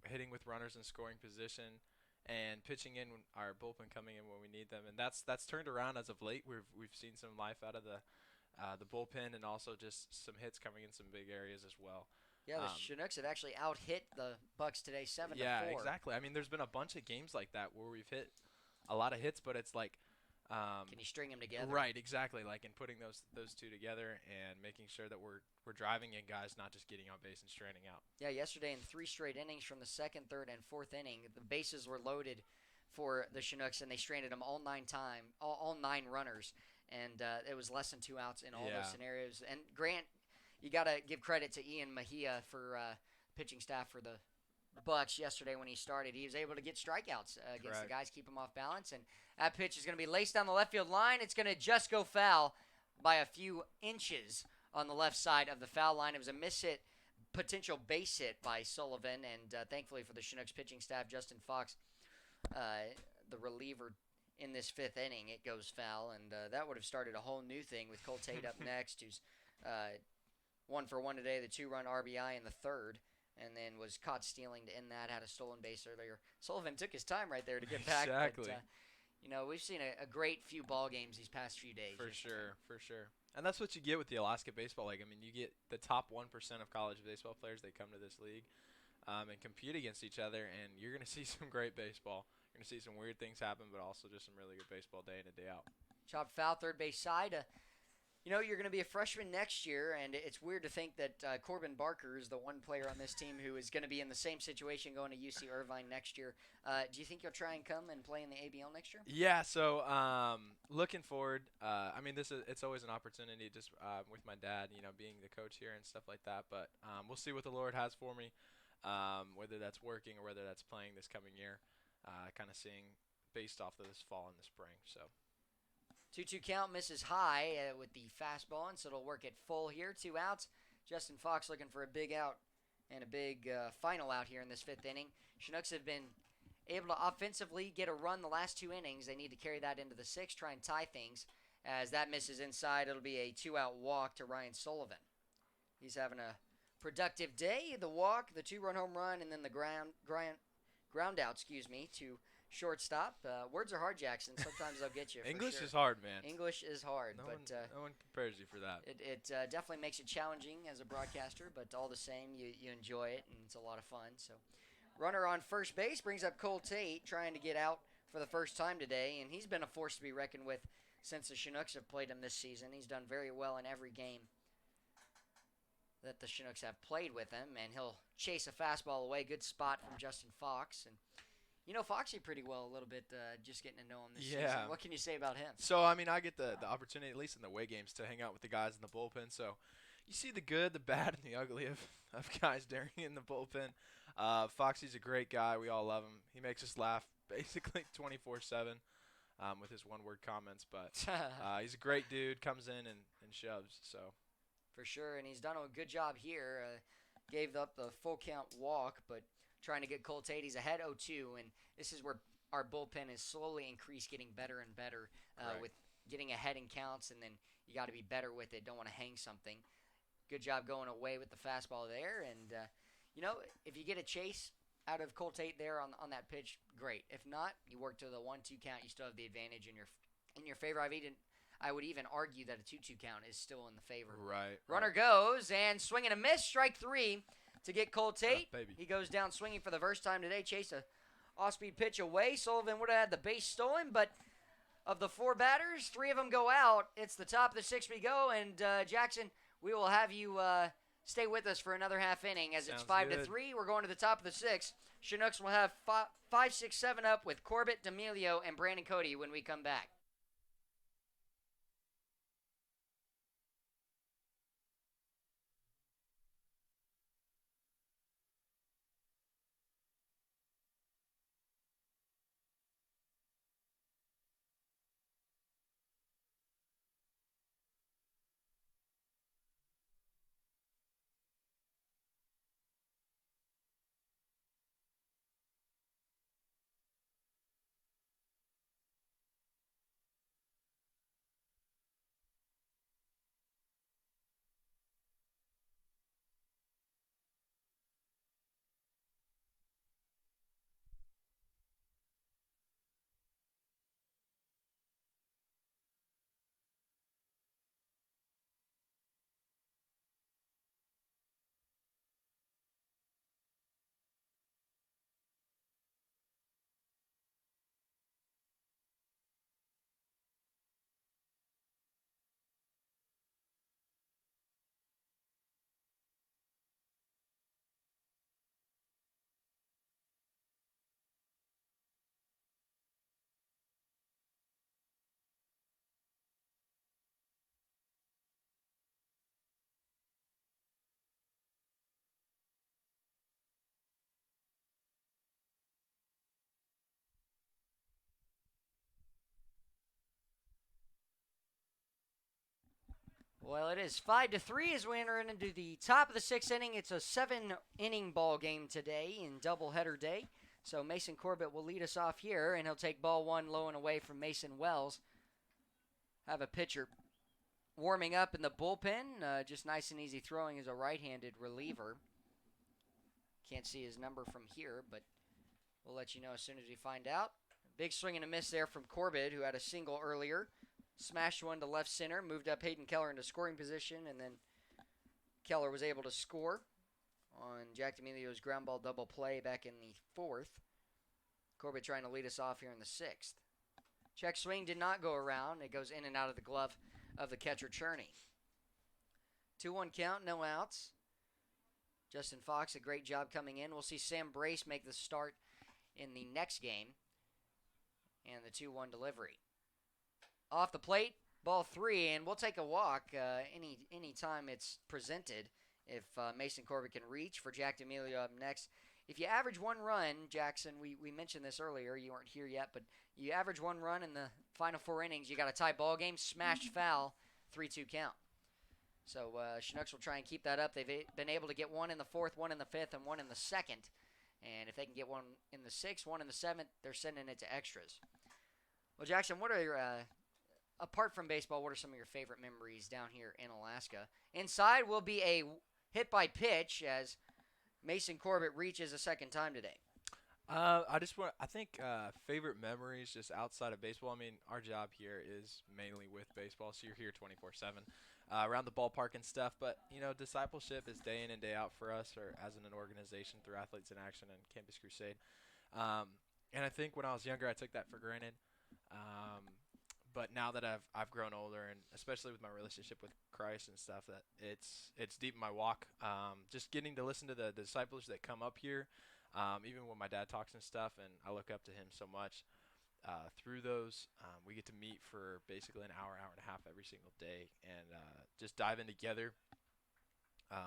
hitting with runners in scoring position, and pitching in when our bullpen coming in when we need them, and that's turned around as of late. We've seen some life out of the bullpen, and also just some hits coming in some big areas as well. Yeah, the Chinooks have actually out-hit the Bucs today 7-4. Yeah, exactly. I mean, there's been a bunch of games like that where we've hit a lot of hits, but it's like can you string them together? Right, exactly. Like in putting those two together and making sure that we're driving in guys, not just getting on base and straining out. Yeah, yesterday in 3 straight innings from the second, third, and fourth inning, the bases were loaded for the Chinooks, and they stranded them all 9 runners, and it was less than 2 outs in all those scenarios. And Grant, you got to give credit to Ian Mejia for pitching staff for the Bucs yesterday when he started. He was able to get strikeouts against the guys, keep them off balance, and that pitch is going to be laced down the left field line. It's going to just go foul by a few inches on the left side of the foul line. It was a miss-hit, potential base hit by Sullivan, and thankfully for the Chinooks pitching staff, Justin Fox, the reliever in this 5th inning, it goes foul, and that would have started a whole new thing with Cole Tate up next, who's 1 for 1 today, the 2-run RBI in the third, and then was caught stealing to end that, had a stolen base earlier. Sullivan took his time right there to get back. Exactly. But, you know, we've seen a great few ball games these past few days. For sure. And that's what you get with the Alaska Baseball League. I mean, you get the top 1% of college baseball players. They come to this league and compete against each other, and you're going to see some great baseball. You're going to see some weird things happen, but also just some really good baseball day in and day out. Chopped foul, third base side. You know, you're going to be a freshman next year, and it's weird to think that Corbin Barker is the one player on this team who is going to be in the same situation going to UC Irvine next year. Do you think you'll try and come and play in the ABL next year? Yeah, so looking forward. I mean, it's always an opportunity just with my dad, you know, being the coach here and stuff like that. But we'll see what the Lord has for me, whether that's working or whether that's playing this coming year, kind of seeing based off of this fall and the spring. So. 2-2 count, misses high with the fastball, and so it'll work at full here. 2 outs. Justin Fox looking for a big out and a big final out here in this 5th inning. Chinooks have been able to offensively get a run the last 2 innings. They need to carry that into the 6th, try and tie things. As that misses inside, it'll be a 2-out walk to Ryan Sullivan. He's having a productive day. The walk, the 2-run home run, and then the ground out, to shortstop. Words are hard, Jackson. Sometimes they'll get you. English for sure. is hard, man. English is hard, No but one, no one compares you for that. it definitely makes it challenging as a broadcaster. But all the same, you enjoy it, and it's a lot of fun. So, runner on first base brings up Cole Tate, trying to get out for the first time today, and he's been a force to be reckoned with since the Chinooks have played him this season. He's done very well in every game that the Chinooks have played with him, and he'll chase a fastball away. Good spot from Justin Fox, and you know Foxy pretty well a little bit, just getting to know him this season. What can you say about him? So, I mean, I get the opportunity, at least in the away games, to hang out with the guys in the bullpen. So, you see the good, the bad, and the ugly of guys during in the bullpen. Foxy's a great guy. We all love him. He makes us laugh basically 24/7 with his one-word comments. But he's a great dude, comes in and shoves. So, for sure, and he's done a good job here. Gave up the full count walk, but trying to get Cole Tate. He's ahead 0-2, and this is where our bullpen is slowly increased, getting better and better with getting ahead in counts, and then you got to be better with it. Don't want to hang something. Good job going away with the fastball there, and if you get a chase out of Cole Tate there on that pitch, great. If not, you work to the 1-2 count. You still have the advantage in your favor. I would even argue that a 2-2 count is still in the favor. Right. Runner goes, and swing and a miss, strike 3 to get Cole Tate. Baby. He goes down swinging for the first time today. Chased a off-speed pitch away. Sullivan would have had the base stolen, but of the 4 batters, 3 of them go out. It's the top of the 6th we go, and Jackson, we will have you stay with us for another half inning as it's 5-3. We're going to the top of the 6th. Chinooks will have 5, 6, 7 up with Corbett, D'Amelio, and Brandon Cody when we come back. Well, it is 5-3 as we enter into the top of the 6th inning. It's a 7-inning ball game today in doubleheader day. So Mason Corbett will lead us off here, and he'll take ball 1 low and away from Mason Wells. Have a pitcher warming up in the bullpen. Just nice and easy throwing as a right-handed reliever. Can't see his number from here, but we'll let you know as soon as we find out. Big swing and a miss there from Corbett, who had a single earlier. Smashed one to left center, moved up Hayden Keller into scoring position, and then Keller was able to score on Jack D'Amelio's ground ball double play back in the 4th. Corbett trying to lead us off here in the 6th. Check swing did not go around. It goes in and out of the glove of the catcher, Cherney. 2-1 count, no outs. Justin Fox, a great job coming in. We'll see Sam Brace make the start in the next game. And the 2-1 delivery. Off the plate, ball 3, and we'll take a walk any time it's presented if Mason Corbett can reach. For Jack D'Amelio up next. If you average 1 run, Jackson, we mentioned this earlier, you weren't here yet, but you average 1 run in the final 4 innings, you got a tie ball game, smashed foul, 3-2 count. So Chinooks will try and keep that up. They've been able to get 1 in the 4th, 1 in the 5th, and 1 in the 2nd. And if they can get 1 in the 6th, 1 in the 7th, they're sending it to extras. Well, Jackson, what are your apart from baseball, what are some of your favorite memories down here in Alaska? Inside will be a hit by pitch as Mason Corbett reaches a second time today. I think favorite memories just outside of baseball. I mean, our job here is mainly with baseball, so you're here 24/7 around the ballpark and stuff. But discipleship is day in and day out for us, or as in an organization through Athletes in Action and Campus Crusade. Um, and I think when I was younger, I took that for granted. Um, but now that I've grown older, and especially with my relationship with Christ and stuff, that it's deep in my walk. Just getting to listen to the disciples that come up here. Even when my dad talks and stuff, and I look up to him so much, through those, we get to meet for basically an hour, hour and a half every single day, and just dive in together,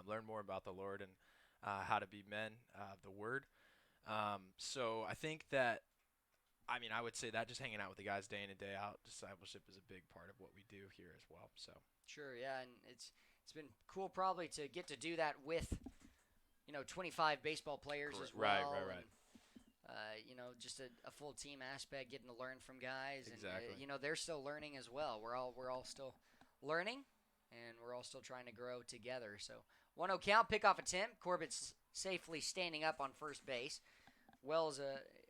learn more about the Lord and how to be men of the Word. So I think that, I mean, I would say that just hanging out with the guys day in and day out, discipleship is a big part of what we do here as well. So Sure, yeah, and it's been cool probably to get to do that with 25 baseball players as well. Right. And, just a full team aspect, getting to learn from guys, Exactly. and they're still learning as well. We're all still learning, and we're all still trying to grow together. So 1-0 count, pickoff attempt. Corbett's safely standing up on first base. Wells,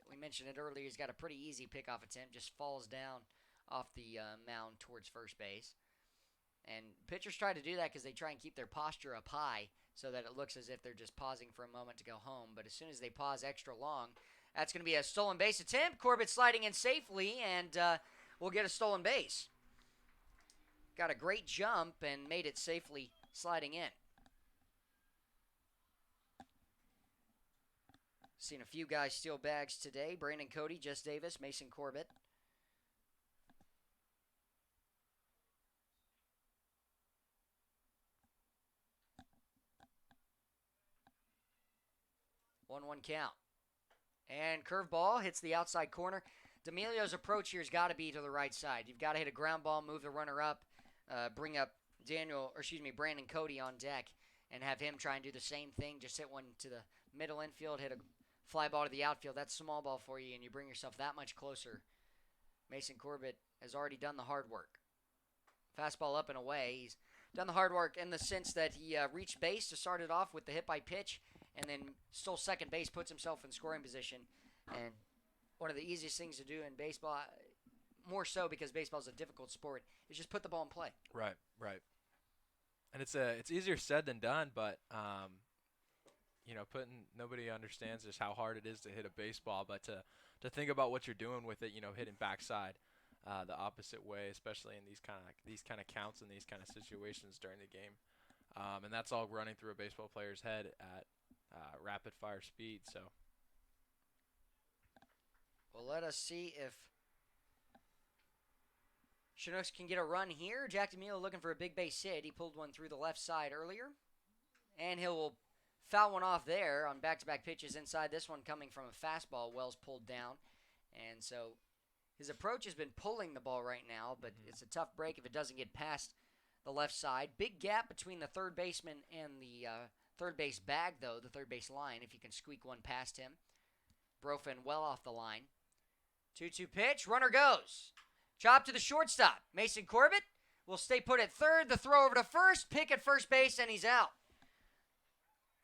we mentioned it earlier, he's got a pretty easy pickoff attempt, just falls down off the mound towards first base. And pitchers try to do that because they try and keep their posture up high so that it looks as if they're just pausing for a moment to go home. But as soon as they pause extra long, that's going to be a stolen base attempt. Corbett sliding in safely, and we'll get a stolen base. Got a great jump and made it safely sliding in. Seen a few guys steal bags today. Brandon Cody, Jess Davis, Mason Corbett. One count. And curveball hits the outside corner. D'Amelio's approach here has got to be to the right side. You've got to hit a ground ball, move the runner up, bring up Brandon Cody on deck, and have him try and do the same thing. Just hit one to the middle infield, hit a fly ball to the outfield. That's small ball for you, and you bring yourself that much closer. Mason Corbett has already done the hard work. Fastball up and away. He's done the hard work in the sense that he reached base to start it off with the hit by pitch, and then stole second base, puts himself in scoring position. And one of the easiest things to do in baseball, more so because baseball is a difficult sport, is just put the ball in play. Right. And it's easier said than done, but nobody understands just how hard it is to hit a baseball, but to think about what you're doing with it, hitting backside the opposite way, especially in these kind of counts and these kind of situations during the game, and that's all running through a baseball player's head at rapid fire speed. So, well, let us see if Chinooks can get a run here. Jack D'Amelio looking for a big base hit. He pulled one through the left side earlier, and he'll foul one off there on back-to-back pitches inside. This one coming from a fastball. Wells pulled down, and so his approach has been pulling the ball right now, but it's a tough break if it doesn't get past the left side. Big gap between the third baseman and the third base bag, though, the third base line, if you can squeak one past him. Brofin well off the line. 2-2 pitch. Runner goes. Chop to the shortstop. Mason Corbett will stay put at third. The throw over to first. Pick at first base, and he's out.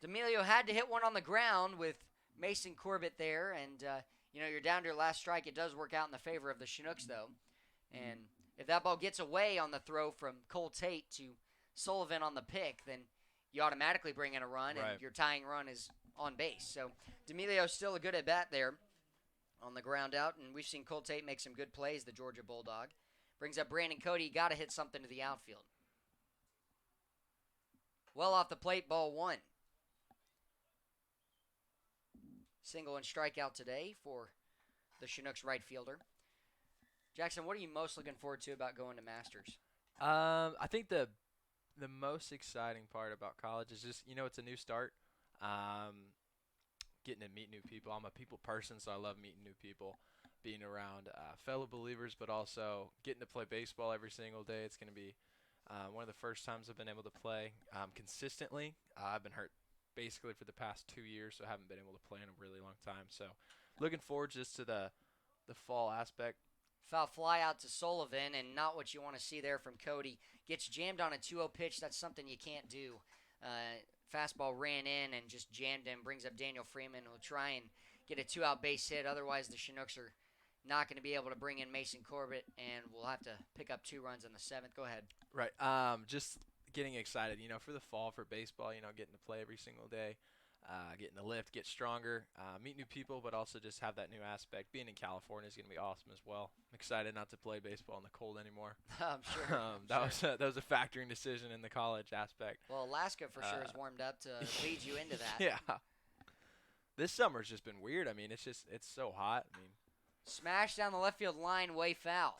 D'Amelio had to hit one on the ground with Mason Corbett there, and you're down to your last strike. It does work out in the favor of the Chinooks, though. And if that ball gets away on the throw from Cole Tate to Sullivan on the pick, then you automatically bring in a run, Right. and your tying run is on base. So D'Amelio's still a good at-bat there on the ground out, and we've seen Cole Tate make some good plays, the Georgia Bulldog. Brings up Brandon Cody. Got to hit something to the outfield. Well off the plate, ball one. Single and strikeout today for the Chinooks right fielder. Jackson, what are you most looking forward to about going to Masters? I think the most exciting part about college is just it's a new start. Getting to meet new people. I'm a people person, so I love meeting new people, being around fellow believers, but also getting to play baseball every single day. It's going to be one of the first times I've been able to play consistently. I've been hurt basically for the past 2 years, so I haven't been able to play in a really long time. So looking forward just to the fall aspect. Foul fly out to Sullivan, and not what you want to see there from Cody. Gets jammed on a 2-0 pitch. That's something you can't do. Fastball ran in and just jammed him. Brings up Daniel Freeman. Will try and get a 2-out base hit. Otherwise, the Chinooks are not going to be able to bring in Mason Corbett, and we'll have to pick up 2 runs in the 7th. Go ahead. Right. Just getting excited, for the fall for baseball, getting to play every single day, getting to lift, get stronger, meet new people, but also just have that new aspect. Being in California is going to be awesome as well. I'm excited not to play baseball in the cold anymore. I'm sure. That was a factoring decision in the college aspect. Well, Alaska for sure has warmed up to lead you into that. Yeah. This summer's just been weird. I mean, it's so hot. Smash down the left field line, way foul.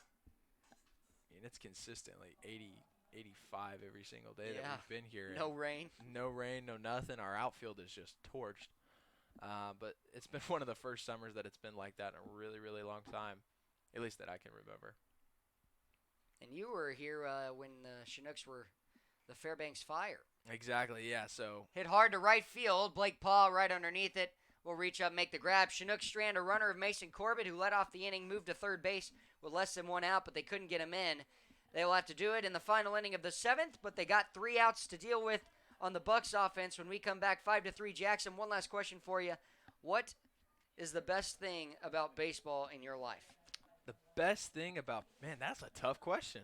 It's consistently 80, 85 every single day that Yeah. we've been here. No rain. No rain, no nothing. Our outfield is just torched. But it's been one of the first summers that it's been like that in a really, really long time, at least that I can remember. And you were here when the Chinooks were the Fairbanks Fire. Exactly, yeah. So hit hard to right field. Blake Paul right underneath it. Will reach up, make the grab. Chinooks strand a runner of Mason Corbett, who led off the inning, moved to third base with less than 1 out, but they couldn't get him in. They will have to do it in the final inning of the 7th, but they got 3 outs to deal with on the Bucs offense when we come back 5-3. Jackson, one last question for you. What is the best thing about baseball in your life? the best thing about, man, that's a tough question.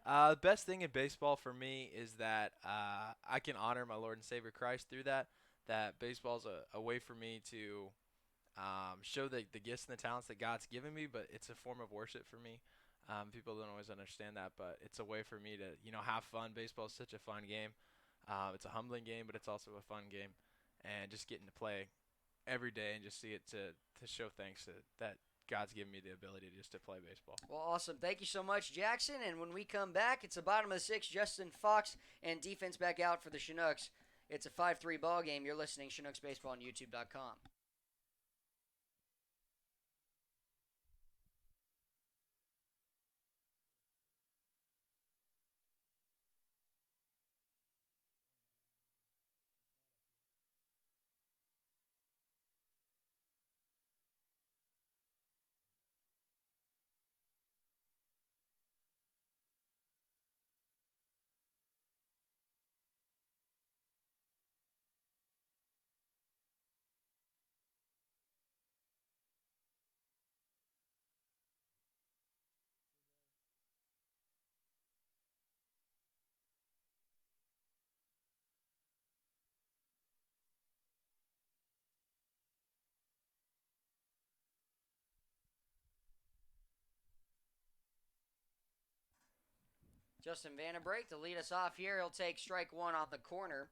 The best thing in baseball for me is that I can honor my Lord and Savior Christ through that. That baseball's a way for me to show the gifts and the talents that God's given me, but it's a form of worship for me. People don't always understand that, but it's a way for me to, have fun. Baseball is such a fun game. It's a humbling game, but it's also a fun game. And just getting to play every day and just see it to show thanks that God's given me the ability just to play baseball. Well, awesome. Thank you so much, Jackson. And when we come back, it's the bottom of the 6th. Justin Fox and defense back out for the Chinooks. It's a 5-3 ball game. You're listening Chinooks Baseball on YouTube.com. Justin Vandenbrake to lead us off here. He'll take strike one off the corner.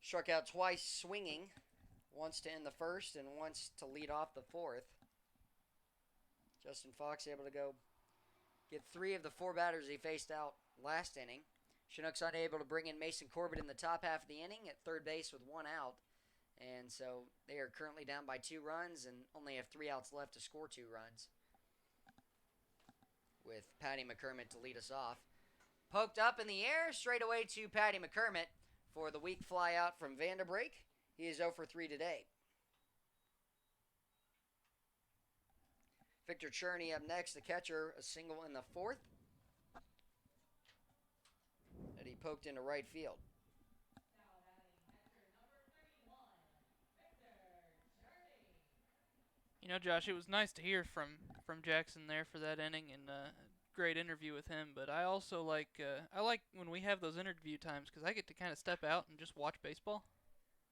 Struck out twice swinging. Once to end the first and once to lead off the fourth. Justin Fox able to go get 3 of the 4 batters he faced out last inning. Chinooks unable to bring in Mason Corbett in the top half of the inning at third base with 1 out. And so they are currently down by 2 runs and only have 3 outs left to score 2 runs. With Patty McCormick to lead us off. Poked up in the air, straight away to Patty McCormick for the weak fly out from Vandenbrake. He is 0 for 3 today. Victor Cherney up next, the catcher, a single in the 4th. That he poked into right field. Josh, it was nice to hear from Jackson there for that inning and great interview with him. But I also like when we have those interview times because I get to kind of step out and just watch baseball.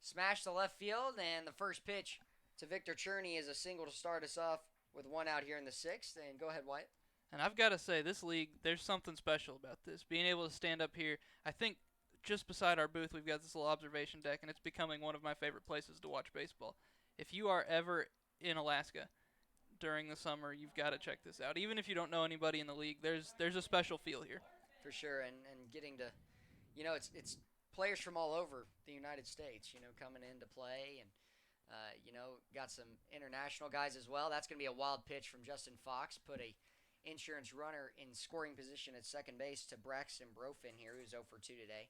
Smash to left field, and the first pitch to Victor Cherney is a single to start us off with 1 out here in the 6th. And go ahead, Wyatt. And I've got to say, this league, there's something special about this. Being able to stand up here, I think just beside our booth, we've got this little observation deck, and it's becoming one of my favorite places to watch baseball. If you are ever in Alaska during the summer, you've got to check this out. Even if you don't know anybody in the league, there's a special feel here. For sure, and getting to, it's players from all over the United States, coming in to play, and, got some international guys as well. That's going to be a wild pitch from Justin Fox. Put a insurance runner in scoring position at second base to Braxton Brofin here, who's 0 for 2 today.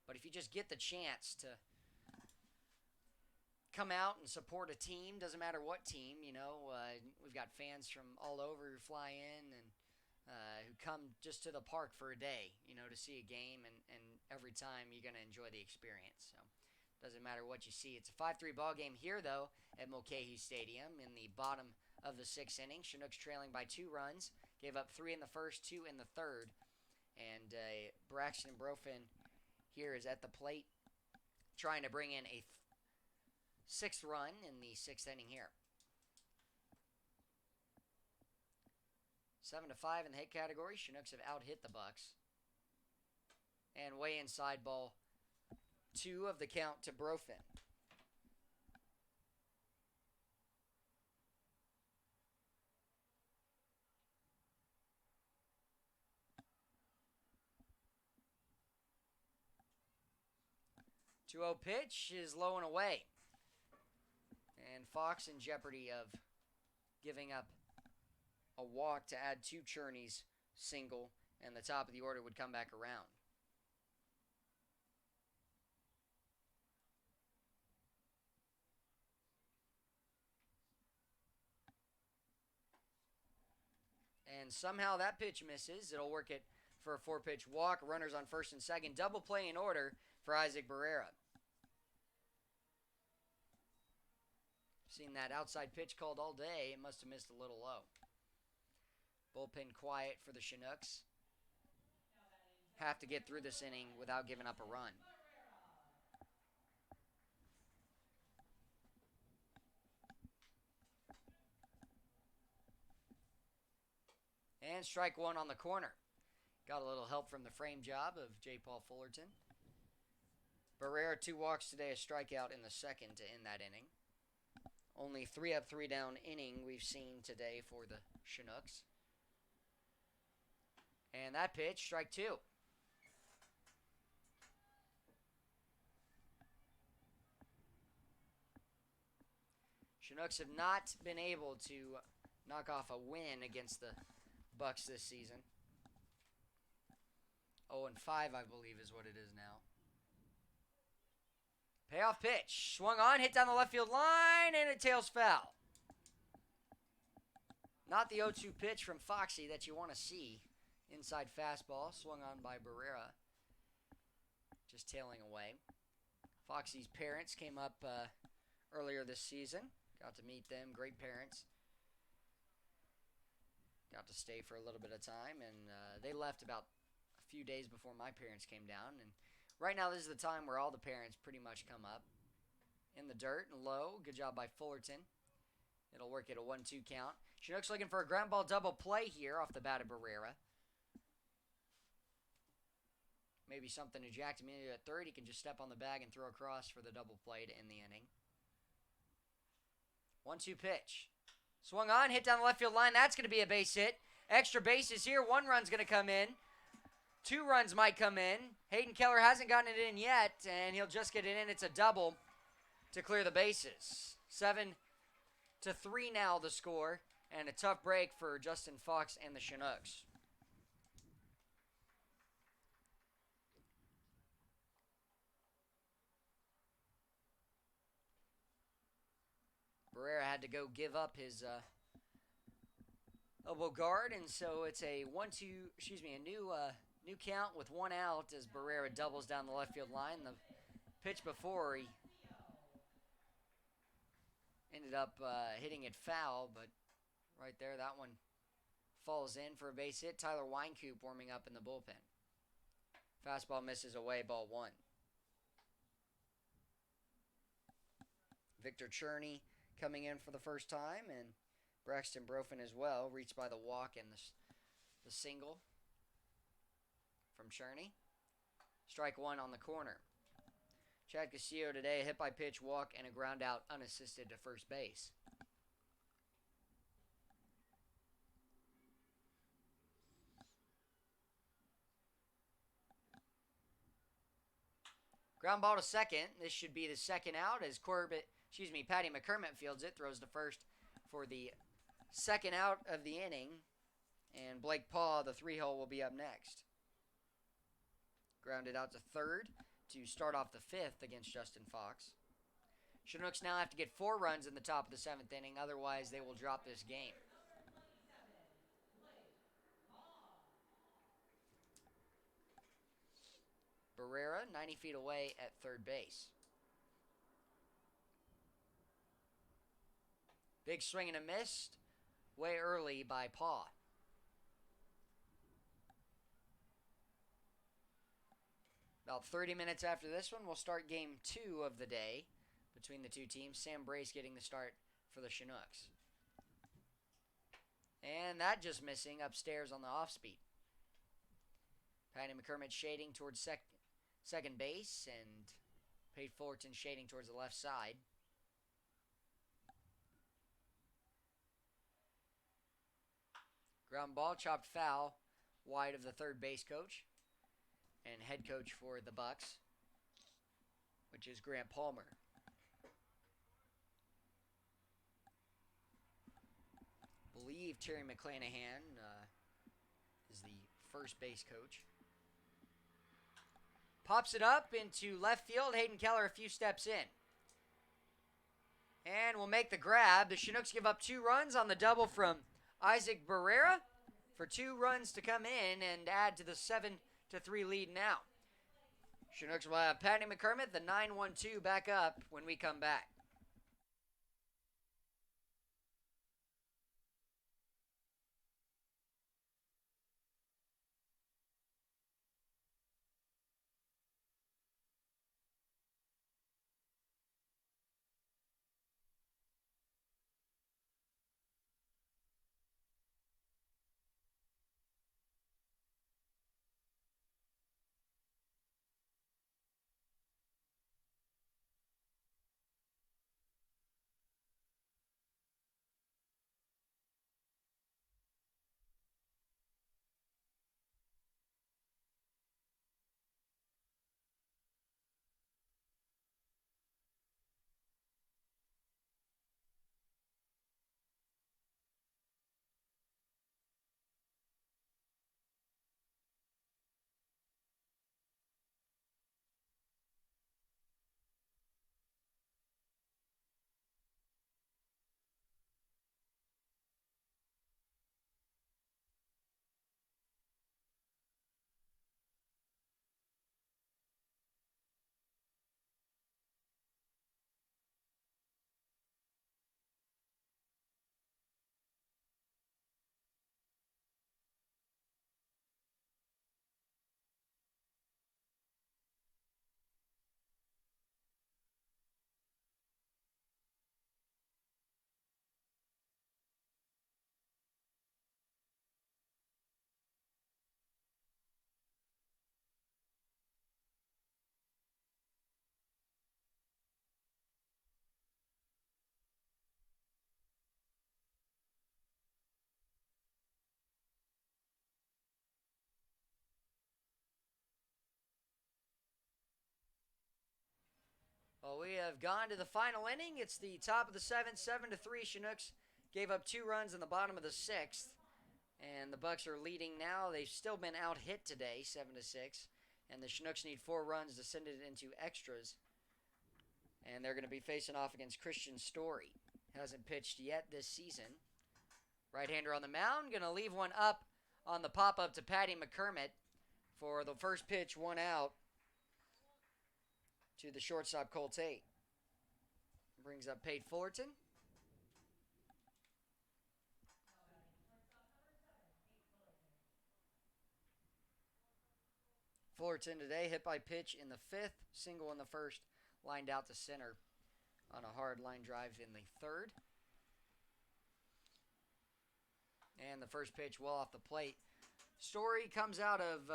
But if you just get the chance to come out and support a team, doesn't matter what team, we've got fans from all over who fly in and who come just to the park for a day, to see a game and every time, you're going to enjoy the experience. So doesn't matter what you see. It's a 5-3 ball game here, though, at Mulcahy Stadium in the bottom of the 6th inning. Chinooks trailing by 2 runs. Gave up 3 in the first, 2 in the third. And Braxton Brofin here is at the plate trying to bring in a 6th run in the 6th inning here. 7-5 in the hit category. Chinooks have out-hit the Bucs. And way inside, ball 2 of the count to Brofin. Two-0 pitch is low and away. And Fox in jeopardy of giving up a walk to add to Cherney's single, and the top of the order would come back around. And somehow that pitch misses. It'll work it for a 4-pitch walk. Runners on first and second. Double play in order for Isaac Barrera. Seen that outside pitch called all day. It must have missed a little low. Bullpen quiet for the Chinooks. Have to get through this inning without giving up a run. And strike 1 on the corner. Got a little help from the frame job of J. Paul Fullerton. Barrera 2 walks today, a strikeout in the second to end that inning. Only 3 up, 3 down inning we've seen today for the Chinooks. And that pitch, strike 2. Chinooks have not been able to knock off a win against the Bucs this season. 0-5, I believe, is what it is now. Payoff pitch. Swung on, hit down the left field line, and it tails foul. Not the 0-2 pitch from Foxy that you want to see. Inside fastball, swung on by Barrera. Just tailing away. Foxy's parents came up earlier this season. Got to meet them. Great parents. Got to stay for a little bit of time, and they left about a few days before my parents came down. And right now, this is the time where all the parents pretty much come up. In the dirt and low. Good job by Fullerton. It'll work at a 1-2 count. Chinooks looking for a ground ball double play here off the bat of Barrera. Maybe something to Jack D'Amelio at third. He can just step on the bag and throw across for the double play to end the inning. 1-2 pitch. Swung on, hit down the left field line. That's going to be a base hit. Extra bases here. 1 run's going to come in. 2 runs might come in. Hayden Keller hasn't gotten it in yet, and he'll just get it in. It's a double to clear the bases. 7-3 now the score, and a tough break for Justin Fox and the Chinooks. Barrera had to go give up his elbow guard, and so it's a new count with 1 out as Barrera doubles down the left field line. The pitch before, he ended up hitting it foul, but right there, that one falls in for a base hit. Tyler Weinkoop warming up in the bullpen. Fastball misses away, ball 1. Victor Cherney coming in for the first time, and Braxton Brofin as well, reached by the walk and the single from Cherney. Strike 1 on the corner. Chad Castillo today, a hit by pitch, walk, and a ground out unassisted to first base. Ground ball to second. This should be the second out as Patty McCormick fields it, throws to first for the second out of the inning. And Blake Paw, the 3-hole, will be up next. Grounded out to third to start off the 5th against Justin Fox. Chinooks now have to get 4 runs in the top of the 7th inning, otherwise they will drop this game. Barrera, 90 feet away at third base. Big swing and a miss, way early by Paw. About 30 minutes after this one, we'll start game 2 of the day between the two teams. Sam Brace getting the start for the Chinooks. And that just missing upstairs on the off speed. Patty McCormick shading towards second base, and Pate Fullerton shading towards the left side. Ground ball, chopped foul, wide of the third base coach and head coach for the Bucs, which is Grant Palmer. I believe Terry McClanahan is the first base coach. Pops it up into left field. Hayden Keller a few steps in. And will make the grab. The Chinooks give up 2 runs on the double from Isaac Barrera for 2 runs to come in and add to the 7-3 lead now. Chinooks will have Patty McCormick, the 9-1-2, back up when we come back. Well, we have gone to the final inning. It's the top of the 7th, 7-3. Chinooks gave up 2 runs in the bottom of the 6th. And the Bucs are leading now. They've still been out hit today, 7-6. And the Chinooks need 4 runs to send it into extras. And they're going to be facing off against Christian Story. Hasn't pitched yet this season. Right-hander on the mound. Going to leave one up on the pop-up to Patty McCormick for the first pitch, 1 out to the shortstop, Cole Tate. Brings up Pate Fullerton. Fullerton today hit by pitch in the 5th, single in the 1st, lined out to center on a hard line drive in the 3rd. And the first pitch well off the plate. Story comes out of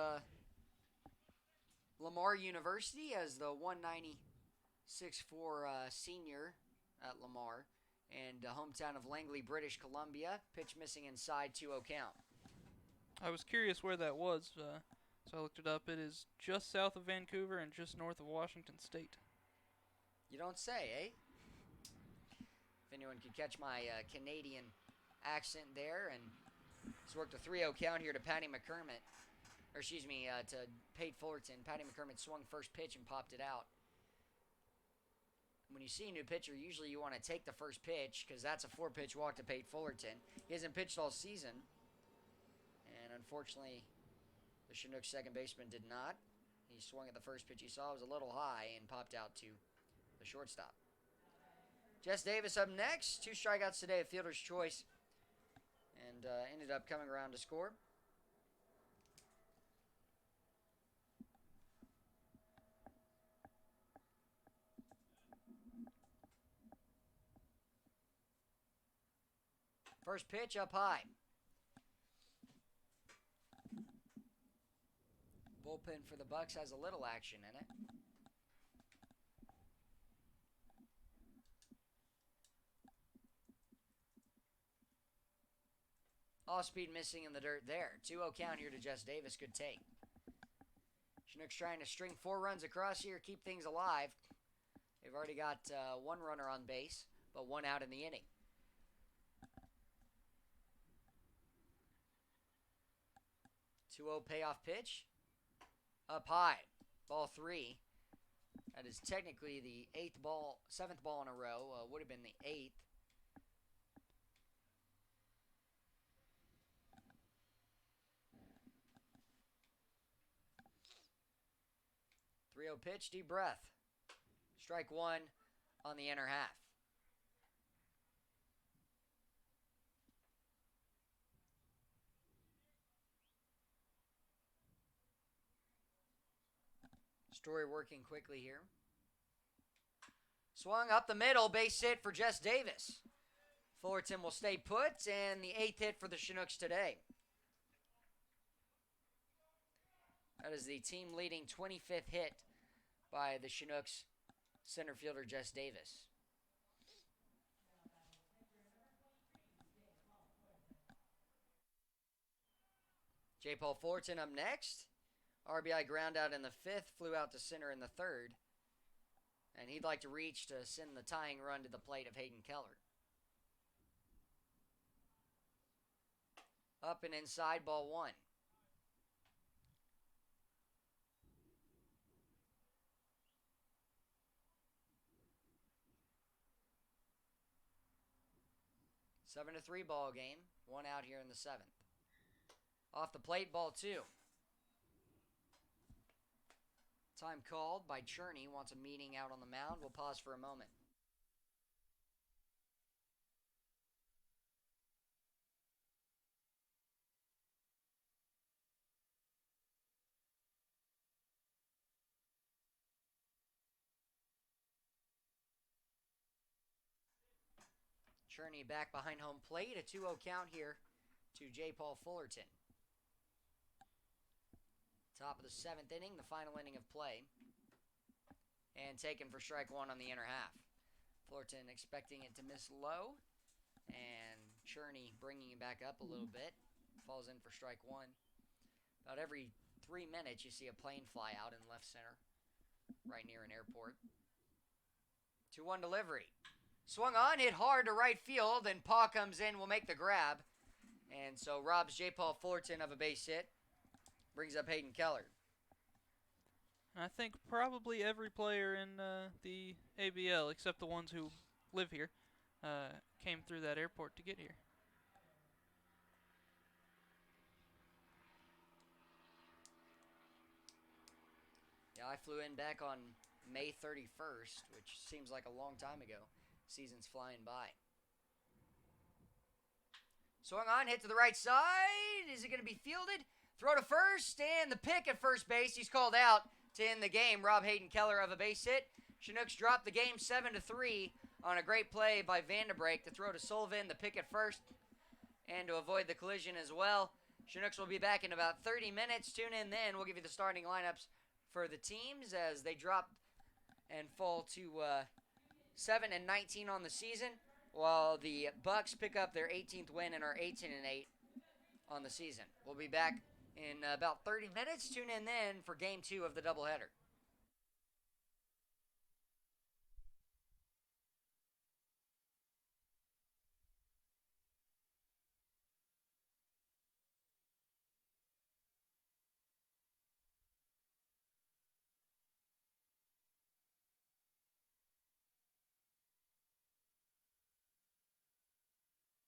Lamar University as the 196'4" senior at Lamar, and hometown of Langley, British Columbia. Pitch missing inside, 2-0 count. I was curious where that was, so I looked it up. It is just south of Vancouver and just north of Washington State. You don't say, eh? If anyone could catch my Canadian accent there. And he's worked a 3-0 count here to Patty McCormick. Or excuse me, to Pate Fullerton. Patty McCormick swung first pitch and popped it out. When you see a new pitcher, usually you want to take the first pitch because that's a 4-pitch walk to Pate Fullerton. He hasn't pitched all season. And unfortunately, the Chinook second baseman did not. He swung at the first pitch he saw. It was a little high and popped out to the shortstop. Jess Davis up next. 2 strikeouts today, a fielder's choice. And ended up coming around to score. First pitch up high. Bullpen for the Bucs has a little action in it. Off speed missing in the dirt there. 2-0 count here to Jess Davis. Good take. Chinooks trying to string 4 runs across here, keep things alive. They've already got 1 runner on base, but 1 out in the inning. 2-0 payoff pitch. Up high. Ball 3. That is technically the 7th ball in a row. Would have been the 8th. Pitch, deep breath. Strike 1 on the inner half. Story working quickly here. Swung up the middle, base hit for Jess Davis. Fullerton will stay put, and the 8th hit for the Chinooks today. That is the team leading 25th hit by the Chinooks center fielder Jess Davis. J. Paul Fullerton up next. RBI ground out in the 5th, flew out to center in the 3rd. And he'd like to reach to send the tying run to the plate of Hayden Keller. Up and inside, ball 1. A 7-3 ball game. 1 out here in the 7th. Off the plate, ball 2. Time called by Cherney. Wants a meeting out on the mound. We'll pause for a moment. Cherney back behind home plate. A 2-0 count here to J. Paul Fullerton. Top of the 7th inning, the final inning of play. And taken for strike 1 on the inner half. Fullerton expecting it to miss low. And Cherney bringing it back up a little bit. Falls in for strike 1. About every 3 minutes you see a plane fly out in left center. Right near an airport. 2-1 delivery. Swung on, hit hard to right field, and Paw comes in, will make the grab. And so robs J. Paul Fullerton of a base hit. Brings up Hayden Keller. I think probably every player in the ABL, except the ones who live here, came through that airport to get here. Yeah, I flew in back on May 31st, which seems like a long time ago. Season's flying by. Swung on, hit to the right side. Is it going to be fielded? Throw to first, and the pick at first base. He's called out to end the game. Rob Hayden Keller of a base hit. Chinooks drop the game 7-3 on a great play by Vandenbrake to throw to Sullivan, the pick at first, and to avoid the collision as well. Chinooks will be back in about 30 minutes. Tune in then. We'll give you the starting lineups for the teams as they drop and fall to 7-19 on the season, while the Bucs pick up their 18th win and are 18-8 on the season. We'll be back in about 30 minutes. Tune in then for Game 2 of the doubleheader.